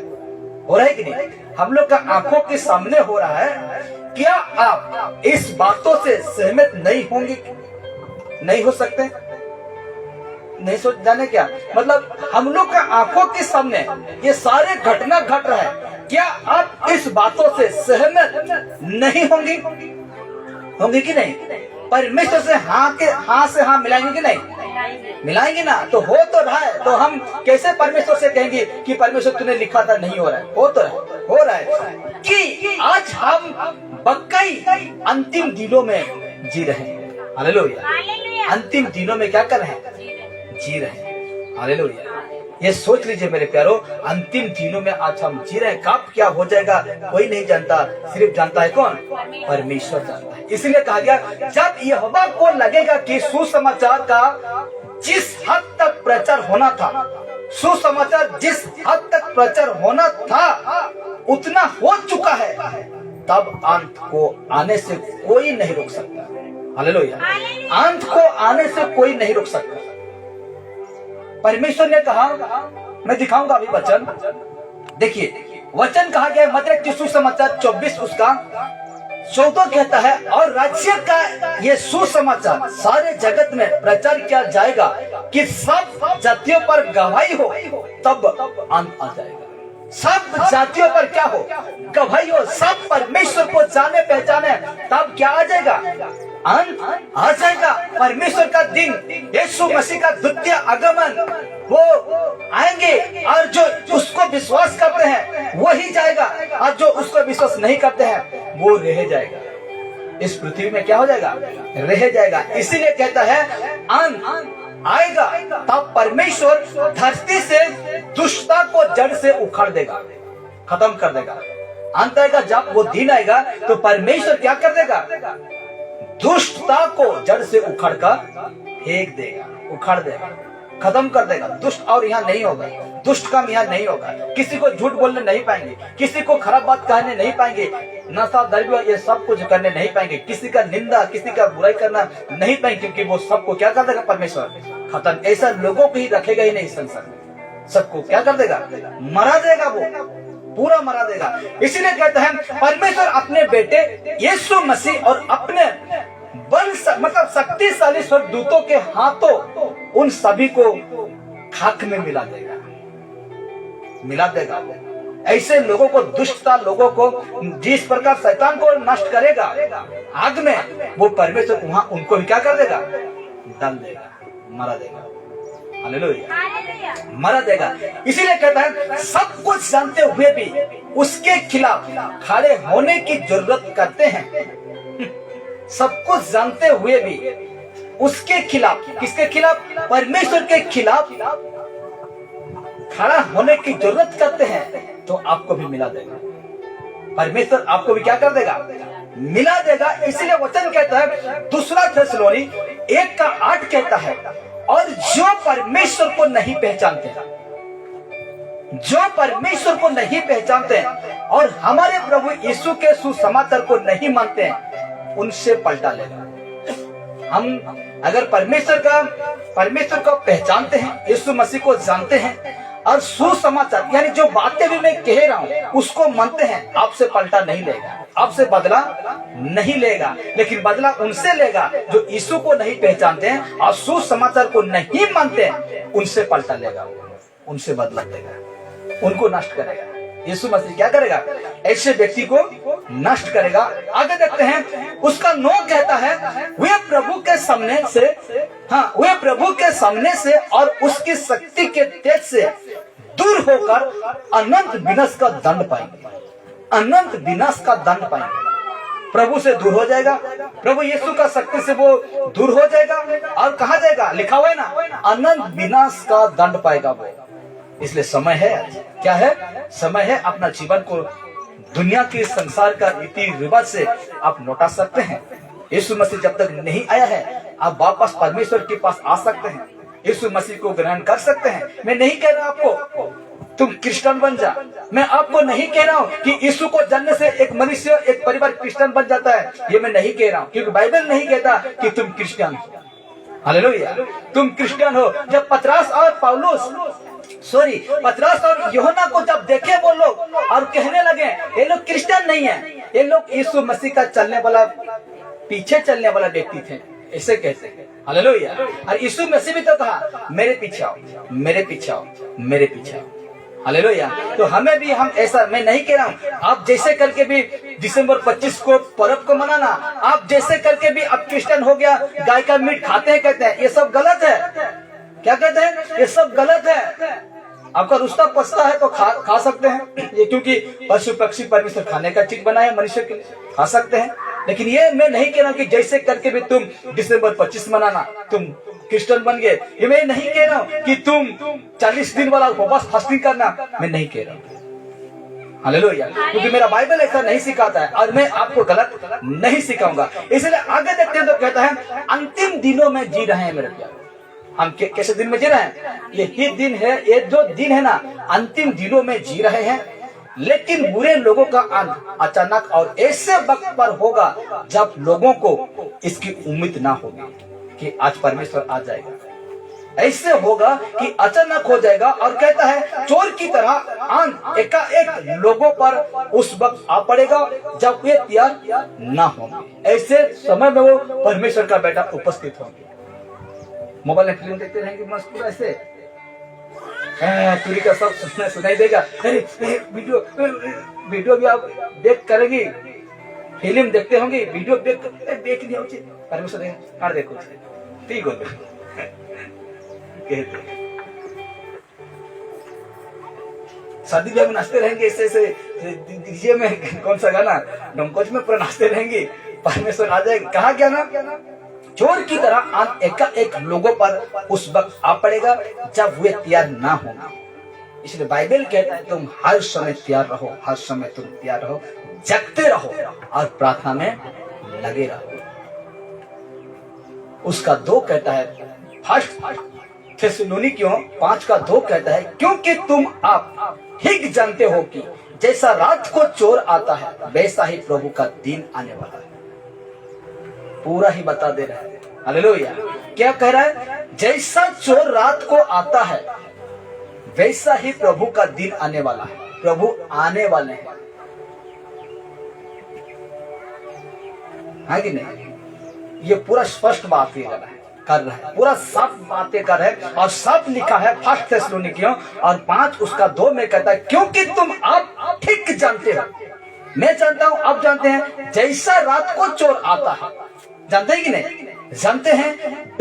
है कि नहीं? हम लोग का आंखों के सामने हो रहा है। क्या आप इस बातों से सहमत नहीं होंगे? नहीं हो सकते? नहीं सोच जाने क्या मतलब, हम लोग का आंखों के सामने ये सारे घटना घट रहा है। क्या आप इस बातों से सहमत नहीं होंगे? होंगे कि नहीं? परमेश्वर से हाँ से हाँ मिलाएंगे कि नहीं? मिलाएंगे ना। तो हो तो रहा है, तो हम कैसे परमेश्वर से कहेंगे कि परमेश्वर तूने लिखा था नहीं हो रहा है? हो तो हो रहा है कि आज हम बकई अंतिम दिनों में जी रहे हैं। हालेलुया। अंतिम दिनों में क्या कर रहे हैं? जी रहे हैं। हालेलुया। ये सोच लीजिए मेरे प्यारो, अंतिम दिनों में आज हम जी रहे हैं। कब क्या हो जाएगा कोई नहीं जानता, सिर्फ जानता है कौन? परमेश्वर जानता है। इसलिए कहा गया, जब यहोवा को लगेगा कि सुसमाचार का जिस हद तक प्रचार होना था, सुसमाचार जिस हद तक प्रचार होना था उतना हो चुका है, तब अंत को आने से कोई नहीं रोक सकता। हालेलुया। अंत को आने से कोई नहीं रोक सकता। परमेश्वर ने कहा, मैं दिखाऊंगा अभी वचन, देखिए वचन कहा गया मत्ती की सुसमाचार 24 उसका 14 कहता है, और राज्य का ये सुसमाचार सारे जगत में प्रचार किया जाएगा कि सब जातियों पर गवाही हो, तब अंत आ जाएगा। सब जातियों पर क्या हो? गवाही हो। सब परमेश्वर को जाने पहचाने, तब क्या आ जाएगा? अंत आ जाएगा। परमेश्वर का दिन, यीशु मसीह का द्वितीय आगमन, वो आएंगे और जो उसको विश्वास करते हैं वही जाएगा, और जो उसको विश्वास नहीं करते हैं वो रह जाएगा। इस पृथ्वी में क्या हो जाएगा? रह जाएगा। इसीलिए कहता है अंत आएगा, तब परमेश्वर धरती से दुष्टता को जड़ से उखाड़ देगा, खत्म कर देगा। अंत आएगा, जब वो दिन आएगा तो परमेश्वर क्या कर देगा? दुष्टता को जड़ से उखाड़ कर फेंक देगा, उखाड़ देगा, खत्म कर देगा। दुष्ट और यहाँ नहीं होगा, दुष्ट काम यहाँ नहीं होगा। किसी को झूठ बोलने नहीं पाएंगे, किसी को खराब बात कहने नहीं पाएंगे, नशा दरिया ये सब कुछ करने नहीं पाएंगे, किसी का निंदा, किसी का बुराई करना नहीं पाएंगे, क्योंकि वो सबको क्या कर देगा? परमेश्वर खत्म। ऐसा लोगों को ही रखेगा ही नहीं संसार में, सबको क्या कर देगा? मरा देगा, वो पूरा मरा देगा। इसीलिए कहते हैं परमेश्वर अपने बेटे यीशु मसीह और अपने बल मतलब शक्तिशाली स्वर्गदूतों के हाथों उन सभी को खाक में मिला देगा, मिला देगा। ऐसे लोगों को, दुष्टता लोगों को, जिस प्रकार शैतान को नष्ट करेगा आग में, वो परमेश्वर वहां उनको भी क्या कर देगा? डाल देगा, मरा देगा। हालेलुया, मरा देगा। इसीलिए कहता है सब कुछ जानते हुए भी उसके खिलाफ खड़े होने की जरूरत करते हैं। सब कुछ जानते हुए भी उसके खिलाफ, किसके खिलाफ? परमेश्वर के खिलाफ खड़ा होने की जरूरत करते हैं, तो आपको भी मिला देगा। परमेश्वर आपको भी क्या कर देगा? मिला देगा। इसलिए वचन कहता है, दूसरा थिस्सलुनी 1:8 कहता है, और जो परमेश्वर को नहीं पहचानते, जो परमेश्वर को नहीं पहचानते और हमारे प्रभु यीशु के सुसमाचार को नहीं मानते हैं, उनसे पलटा लेगा। हम अगर परमेश्वर को पहचानते हैं, यीशु मसीह को जानते हैं और सुसमाचार यानी जो बातें भी मैं कह रहा हूँ उसको मानते हैं, आपसे पलटा नहीं लेगा, आपसे बदला नहीं लेगा। लेकिन बदला उनसे लेगा जो यीशु को नहीं पहचानते हैं और सुसमाचार को नहीं मानते हैं, उनसे पलटा लेगा, उनसे बदला लेगा, उनको नष्ट करेगा। यीशु मसीह क्या करेगा? ऐसे व्यक्ति को नष्ट करेगा। आगे देखते हैं, उसका 9 कहता है, वे प्रभु के सामने से, हाँ, वे प्रभु के सामने से और उसकी शक्ति के तेज से दूर होकर अनंत विनाश का दंड पाएंगे, अनंत विनाश का दंड पाएंगे। प्रभु से दूर हो जाएगा, प्रभु यीशु का शक्ति से वो दूर हो जाएगा, और कहा जाएगा, लिखा हुआ है ना, अनंत विनाश का दंड पाएगा वो। इसलिए समय है, क्या है? समय है अपना जीवन को दुनिया के संसार का रीति रिवाज से आप लौटा सकते हैं। यीशु मसीह जब तक नहीं आया है, आप वापस परमेश्वर के पास आ सकते हैं, यीशु मसीह को ग्रहण कर सकते हैं। मैं नहीं कह रहा आपको तुम क्रिश्चियन बन जा, मैं आपको नहीं कह रहा हूँ कि यीशु को जानने से एक मनुष्य, एक परिवार क्रिश्चियन बन जाता है, ये मैं नहीं कह रहा हूँ, क्योंकि बाइबल नहीं कहता कि तुम क्रिश्चियन हो। हालेलुया, तुम क्रिश्चियन हो। जब पतरस और यूहन्ना को जब देखे वो लोग और कहने लगे ये लोग क्रिश्चियन नहीं है, ये लोग यीशु मसीह का चलने वाला, पीछे चलने वाला व्यक्ति थे, ऐसे कहते हैं। हालेलुया। और यीशु मसीह भी तो कहा, मेरे पीछे आओ, मेरे पीछे आओ, मेरे पीछे आओ। हालेलुया। तो हमें भी, हम ऐसा, मैं नहीं कह रहा हूँ आप जैसे करके भी दिसंबर 25 को पर्व को मनाना, आप जैसे करके भी अब क्रिश्चियन हो गया, गाय का मीट खाते हैं कहते हैं, ये सब गलत है। क्या कहते हैं? ये सब गलत है। आपका रुस्ता पचता है तो खा सकते हैं, ये क्योंकि पशु पक्षी परमेश्वर खाने का चीज बनाया मनुष्य के लिए, खा सकते हैं। लेकिन ये मैं नहीं कह रहा हूँ कि जैसे करके भी तुम दिसंबर 25 मनाना, तुम क्रिश्चियन बन गए। ये मैं नहीं कह रहा हूं कि तुम 40 दिन वाला उपवास फास्टिंग करना, मैं नहीं कह रहा हूं। हालेलुया, क्योंकि मेरा बाइबल ऐसा नहीं सिखाता है और मैं आपको गलत नहीं सिखाऊंगा। इसलिए आगे देखते हैं तो कहता है अंतिम दिनों में जी रहे हैं मेरे प्यारे। हम कैसे दिन में जी रहे हैं? यही दिन है, ये जो दिन है ना, अंतिम दिनों में जी रहे हैं। लेकिन बुरे लोगों का अंत अचानक और ऐसे वक्त पर होगा जब लोगों को इसकी उम्मीद ना होगी कि आज परमेश्वर आ जाएगा। ऐसे होगा कि अचानक हो जाएगा और कहता है चोर की तरह अंत एकाएक लोगों पर उस वक्त आ पड़ेगा जब वे तैयार ना होंगे। ऐसे समय में वो परमेश्वर का बेटा उपस्थित होंगे। मोबाइल में फिल्म देखते रहेंगे मस्त पूरा ऐसे चोरी का सब सुनाई देगा। वीडियो भी आप देख करेंगी, फिल्म देखते होंगे, वीडियो देख लिया उचित परमेश्वर काट देखो ठीक हो शादी ब्याह में नाचते रहेंगे ऐसे ऐसे डीजे में कौन सा गाना डमकोच में पूरा नाचते रहेंगे, परमेश्वर आ जाएगा। कहा क्या ना, चोर की तरह अंत एकाएक लोगों पर उस वक्त आ पड़ेगा जब वे तैयार ना होंगे। इसलिए बाइबल कहता है तुम हर समय तैयार रहो, हर समय तुम तैयार रहो, जगते रहो और प्रार्थना में लगे रहो। उसका 2 कहता है, फर्स्ट थिस्सलुनीकियों 5:2 कहता है क्योंकि तुम आप ठीक जानते हो कि जैसा रात को चोर आता है वैसा ही प्रभु का दिन आने वाला है। पूरा ही बता दे रहा है। हालेलुया, क्या कह रहा है? जैसा चोर रात को आता है वैसा ही प्रभु का दिन आने वाला है। प्रभु आने वाले हैं, है कि नहीं? ये पूरा स्पष्ट बात कर रहा है, पूरा साफ बातें कर रहा है और साफ लिखा है फर्स्ट थिस्सलुनीकियों और 5:2 में कहता है क्योंकि तुम आप ठीक जानते हो, मैं जानता हूं, आप जानते हैं, जैसा रात को चोर आता है, जानते हैं कि नहीं? जानते हैं।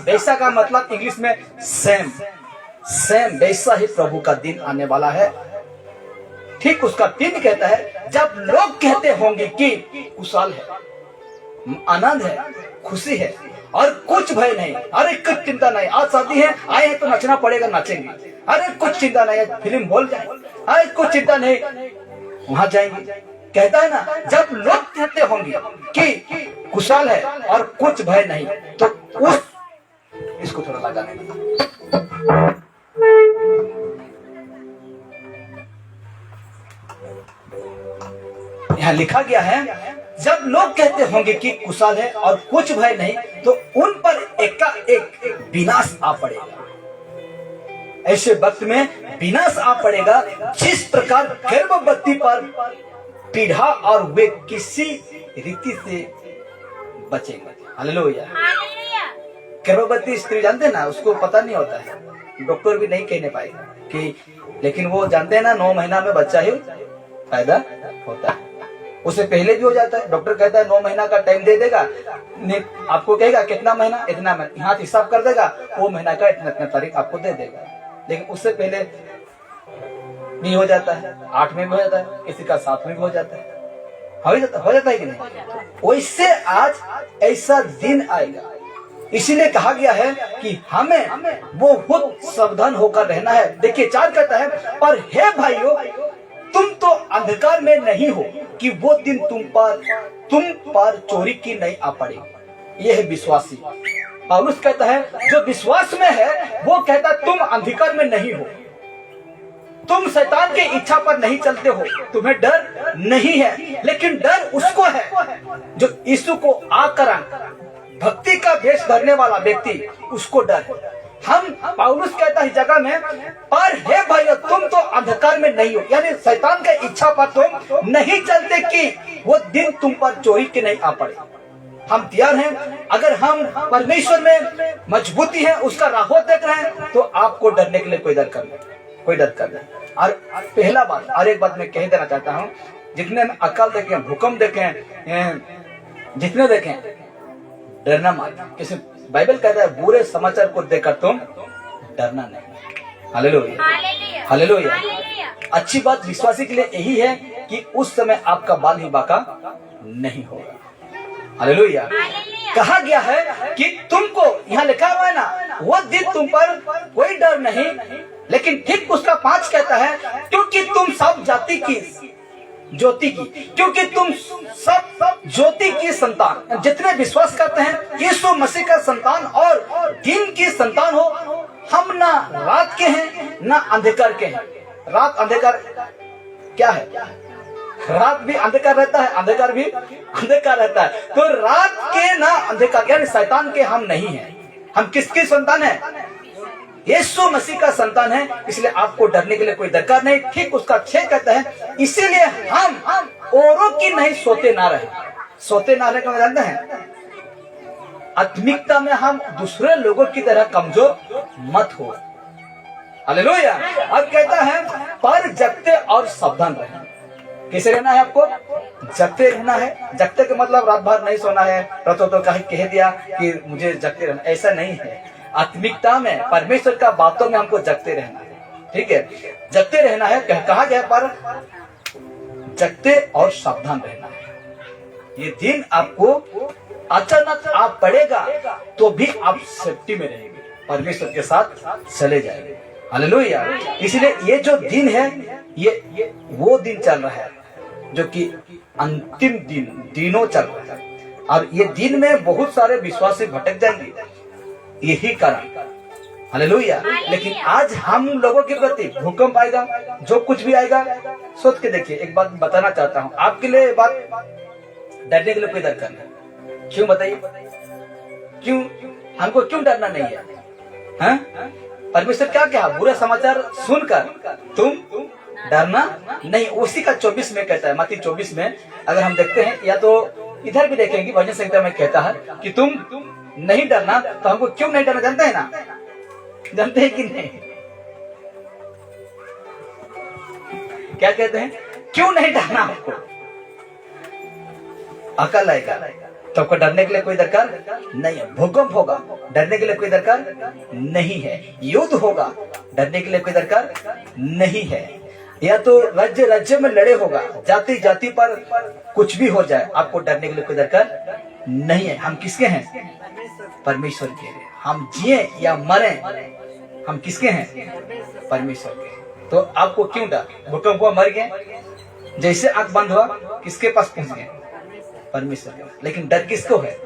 वैसा का मतलब इंग्लिश में सेम वैसा ही प्रभु का दिन आने वाला है। ठीक उसका 3 कहता है जब लोग कहते होंगे कि कुशल है, आनंद है, खुशी है और कुछ भय नहीं, अरे कुछ चिंता नहीं, आज शादी है, आए हैं तो नचना पड़ेगा, नाचेंगे, अरे कुछ चिंता नहीं है, फिल्म बोल जाए, अरे कुछ चिंता नहीं, वहां जाएंगे। कहता है ना जब लोग कहते होंगे कि कुशल है और कुछ भय नहीं, तो उस इसको थोड़ा लगाने लगा। यहाँ लिखा गया है जब लोग कहते होंगे कि कुशल है और कुछ भय नहीं, तो उन पर एकाएक विनाश आ पड़ेगा। ऐसे वक्त में विनाश आ पड़ेगा जिस प्रकार गर्भवती पर पीढ़ा और वे किसी रीति से बचेंगे। हालेलुया। गर्भवती स्त्री जानते ना, उसको पता नहीं होता है, डॉक्टर भी नहीं कहने पाएगा कि, लेकिन वो जानते हैं ना 9 महीना में बच्चा ही पैदा होता है। उससे पहले भी हो जाता है, डॉक्टर कहता है 9 महीना का टाइम दे देगा, आपको कहेगा कितना महीना, इतना महीना, हाथ हिसाब कर देगा, वो महीना का इतना तारीख आपको दे देगा। लेकिन उससे पहले भी हो जाता है, 8 में भी हो जाता है, किसी का 7 में भी हो जाता है, हो जाता है कि नहीं? वैसे आज ऐसा दिन आएगा, इसीलिए कहा गया है कि हमें वो खुद सावधान होकर रहना है। देखिए 4 कहता है पर हे भाइयों तुम तो अंधकार में नहीं हो कि वो दिन तुम पर चोरी की नहीं आ पड़ेगी। यह है विश्वासी। पौलुस कहता है जो विश्वास में है वो कहता तुम अंधकार में नहीं हो, तुम शैतान की इच्छा पर नहीं चलते हो, तुम्हें डर नहीं है, लेकिन डर उसको है जो यीशु को आकर भक्ति का भेष धरने वाला व्यक्ति, उसको डर है। हम पौलुस कहता है जगह में पर हे भाइयों तुम तो अंधकार में नहीं हो, यानी शैतान की इच्छा पर तुम नहीं चलते कि वो दिन तुम पर चोरी के नहीं आ पड़े। हम तैयार हैं, अगर हम परमेश्वर में मजबूती है, उसका राह देख रहे हैं, तो आपको डरने के लिए कोई डर नहीं। और पहला बात, और एक बात मैं कह देना चाहता हूँ, जितने में अकाल देखे, भूकंप देखे, जितने देखें, डरना मत। किसी बाइबल कहता है बुरे समाचार को देखकर तुम डरना नहीं। Hallelujah, hallelujah. अच्छी बात विश्वासी के लिए यही है कि उस समय आपका बाल ही बाका नहीं होगा। हालेलुया। हालेलुया। कहा गया है कि तुमको, यहाँ लिखा हुआ है ना, वो दिन तुम पर कोई डर नहीं, लेकिन ठीक उसका 5 कहता है, क्योंकि तुम सब जाति की ज्योति की, क्योंकि तुम सब ज्योति की संतान, जितने विश्वास करते हैं यीशु मसीह का संतान और दिन की संतान हो। हम ना रात के हैं ना अंधकार के हैं। रात अंधकार क्या है? रात भी अंधकार रहता है, अंधकार भी अंधकार रहता है। तो रात के ना अंधकार, यानी शैतान के हम नहीं हैं। हम किसकी संतान है? यीशु मसीह का संतान है। इसलिए आपको डरने के लिए कोई दरकार नहीं। ठीक उसका 6 कहता है, इसीलिए हम औरों की नहीं सोते ना रहे। सोते ना रहे का जानते हैं? आत्मिकता में हम दूसरे लोगों की तरह कमजोर मत हो। हालेलुया। अब कहता है, पर जगते और सावधान रहे। कैसे रहना है आपको? जगते रहना है। जगते का मतलब रात भर नहीं सोना है, रातों तो कह दिया कि मुझे जगते रहना, ऐसा नहीं है। आत्मिकता में, परमेश्वर का बातों में हमको जगते रहना है। ठीक है, जगते रहना है। कहा गया पर जगते और सावधान रहना है। ये दिन आपको अचानक आप पड़ेगा तो भी आप सेफ्टी में रहेंगे, परमेश्वर के साथ चले जाएंगे। हालेलुया। इसलिए ये जो दिन है, ये वो दिन चल रहा है जो कि अंतिम दिनों चल रहा है। और ये दिन में बहुत सारे विश्वासी भटक जाएंगे, यही कारण। हालेलुया। लेकिन आज हम लोगों के प्रति भूकंप आएगा, जो कुछ भी आएगा, सोच के देखिए। एक बात बताना चाहता हूँ आपके लिए, बात डरने के लिए कोई दरकार नहीं। क्यों बताइए? क्यों हमको क्यों डरना नहीं है? हाँ? परमेश्वर क्या कहा? बुरा समाचार सुनकर तुम डरना नहीं। उसी का 24 में कहता है, मत्ती 24 में अगर हम देखते हैं, या तो इधर भी देखेंगे, भजन संहिता में कहता है कि तुम नहीं डरना। तो हमको क्यों नहीं डरना जानते हैं ना? जानते हैं कि नहीं? क्या कहते हैं? क्यों नहीं डरना हमको? अकल आएगा तो आपको डरने के लिए कोई दरकार नहीं है। भूकंप होगा, डरने के लिए कोई दरकार नहीं है। युद्ध होगा, डरने के लिए कोई दरकार नहीं है। या तो राज्य राज्य में लड़े होगा, जाति जाति पर कुछ भी हो जाए, आपको डरने के लिए कोई दरकार नहीं है। हम किसके हैं? परमेश्वर के। हम जिए या मरे, हम किसके हैं? परमेश्वर के। तो आपको क्यों डर? भूकंप हुआ, मर गए, जैसे आंख बंद हुआ, किसके पास पहुंच गए? परमेश्वर के। लेकिन डर किसको है?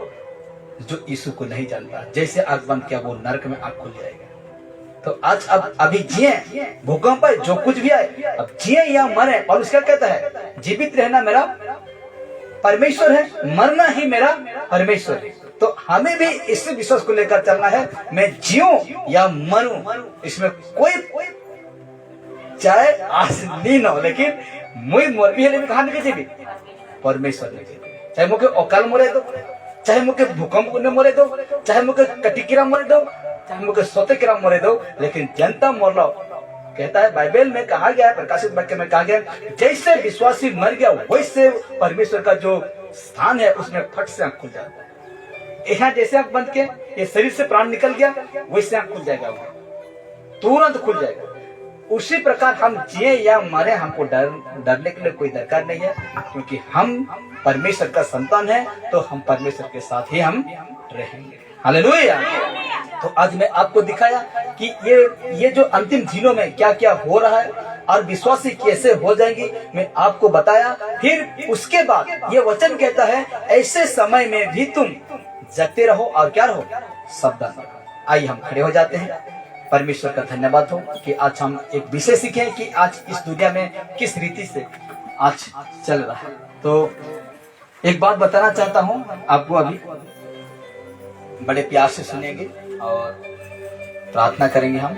जो यीशु को नहीं जानता। जैसे आंख बंद किया, वो नरक में आंख खुल जाएगा। तो आज अब अभी जिए, भूकंप है, जो कुछ भी आए, अब जिए या मरे। और उसका कहता है, जीवित रहना मेरा परमेश्वर है, मरना ही मेरा परमेश्वर है। तो हमें भी इस विश्वास को लेकर चलना है, मैं जीऊं या मरूं, इसमें कोई चाहे आज नींद हो, लेकिन मुझे मोर भी है कहा नहीं भी परमेश्वर ने। चाहे मुझे अकाल मरे दो, चाहे मुझे भूकंप ने मरे दो, चाहे मुझे कटिकिरा मरे दो, चाहे मुझे सोते किरा मरे दो, लेकिन जनता मर लो। कहता है, बाइबल में कहा गया है, प्रकाशित वाक्य में कहा गया, जैसे विश्वासी मर गया वैसे परमेश्वर का जो स्थान है उसमें फट से आंख खुल जाता है। यहाँ जैसे आंख बंद के ये शरीर से प्राण निकल गया, वैसे आंख खुल जाएगा, तुरंत खुल जाएगा। उसी प्रकार हम जिए या मरे, हमको डरने के लिए कोई दरकार नहीं है, क्योंकि हम परमेश्वर का संतान है। तो हम परमेश्वर के साथ ही हम रहेंगे। हालेलुया। तो आज मैं आपको दिखाया कि ये जो अंतिम दिनों में क्या क्या हो रहा है और विश्वासी कैसे हो जाएंगी, मैं आपको बताया। फिर उसके बाद ये वचन कहता है, ऐसे समय में भी तुम जगते रहो और क्या रहो? सावधान रहो। आइए हम खड़े हो जाते हैं। परमेश्वर का धन्यवाद हो कि आज हम एक विषय सीखे कि आज इस दुनिया में किस रीति से आज चल रहा है। तो एक बात बताना चाहता हूं आपको, अभी बड़े प्यार से सुनेंगे और प्रार्थना करेंगे हम।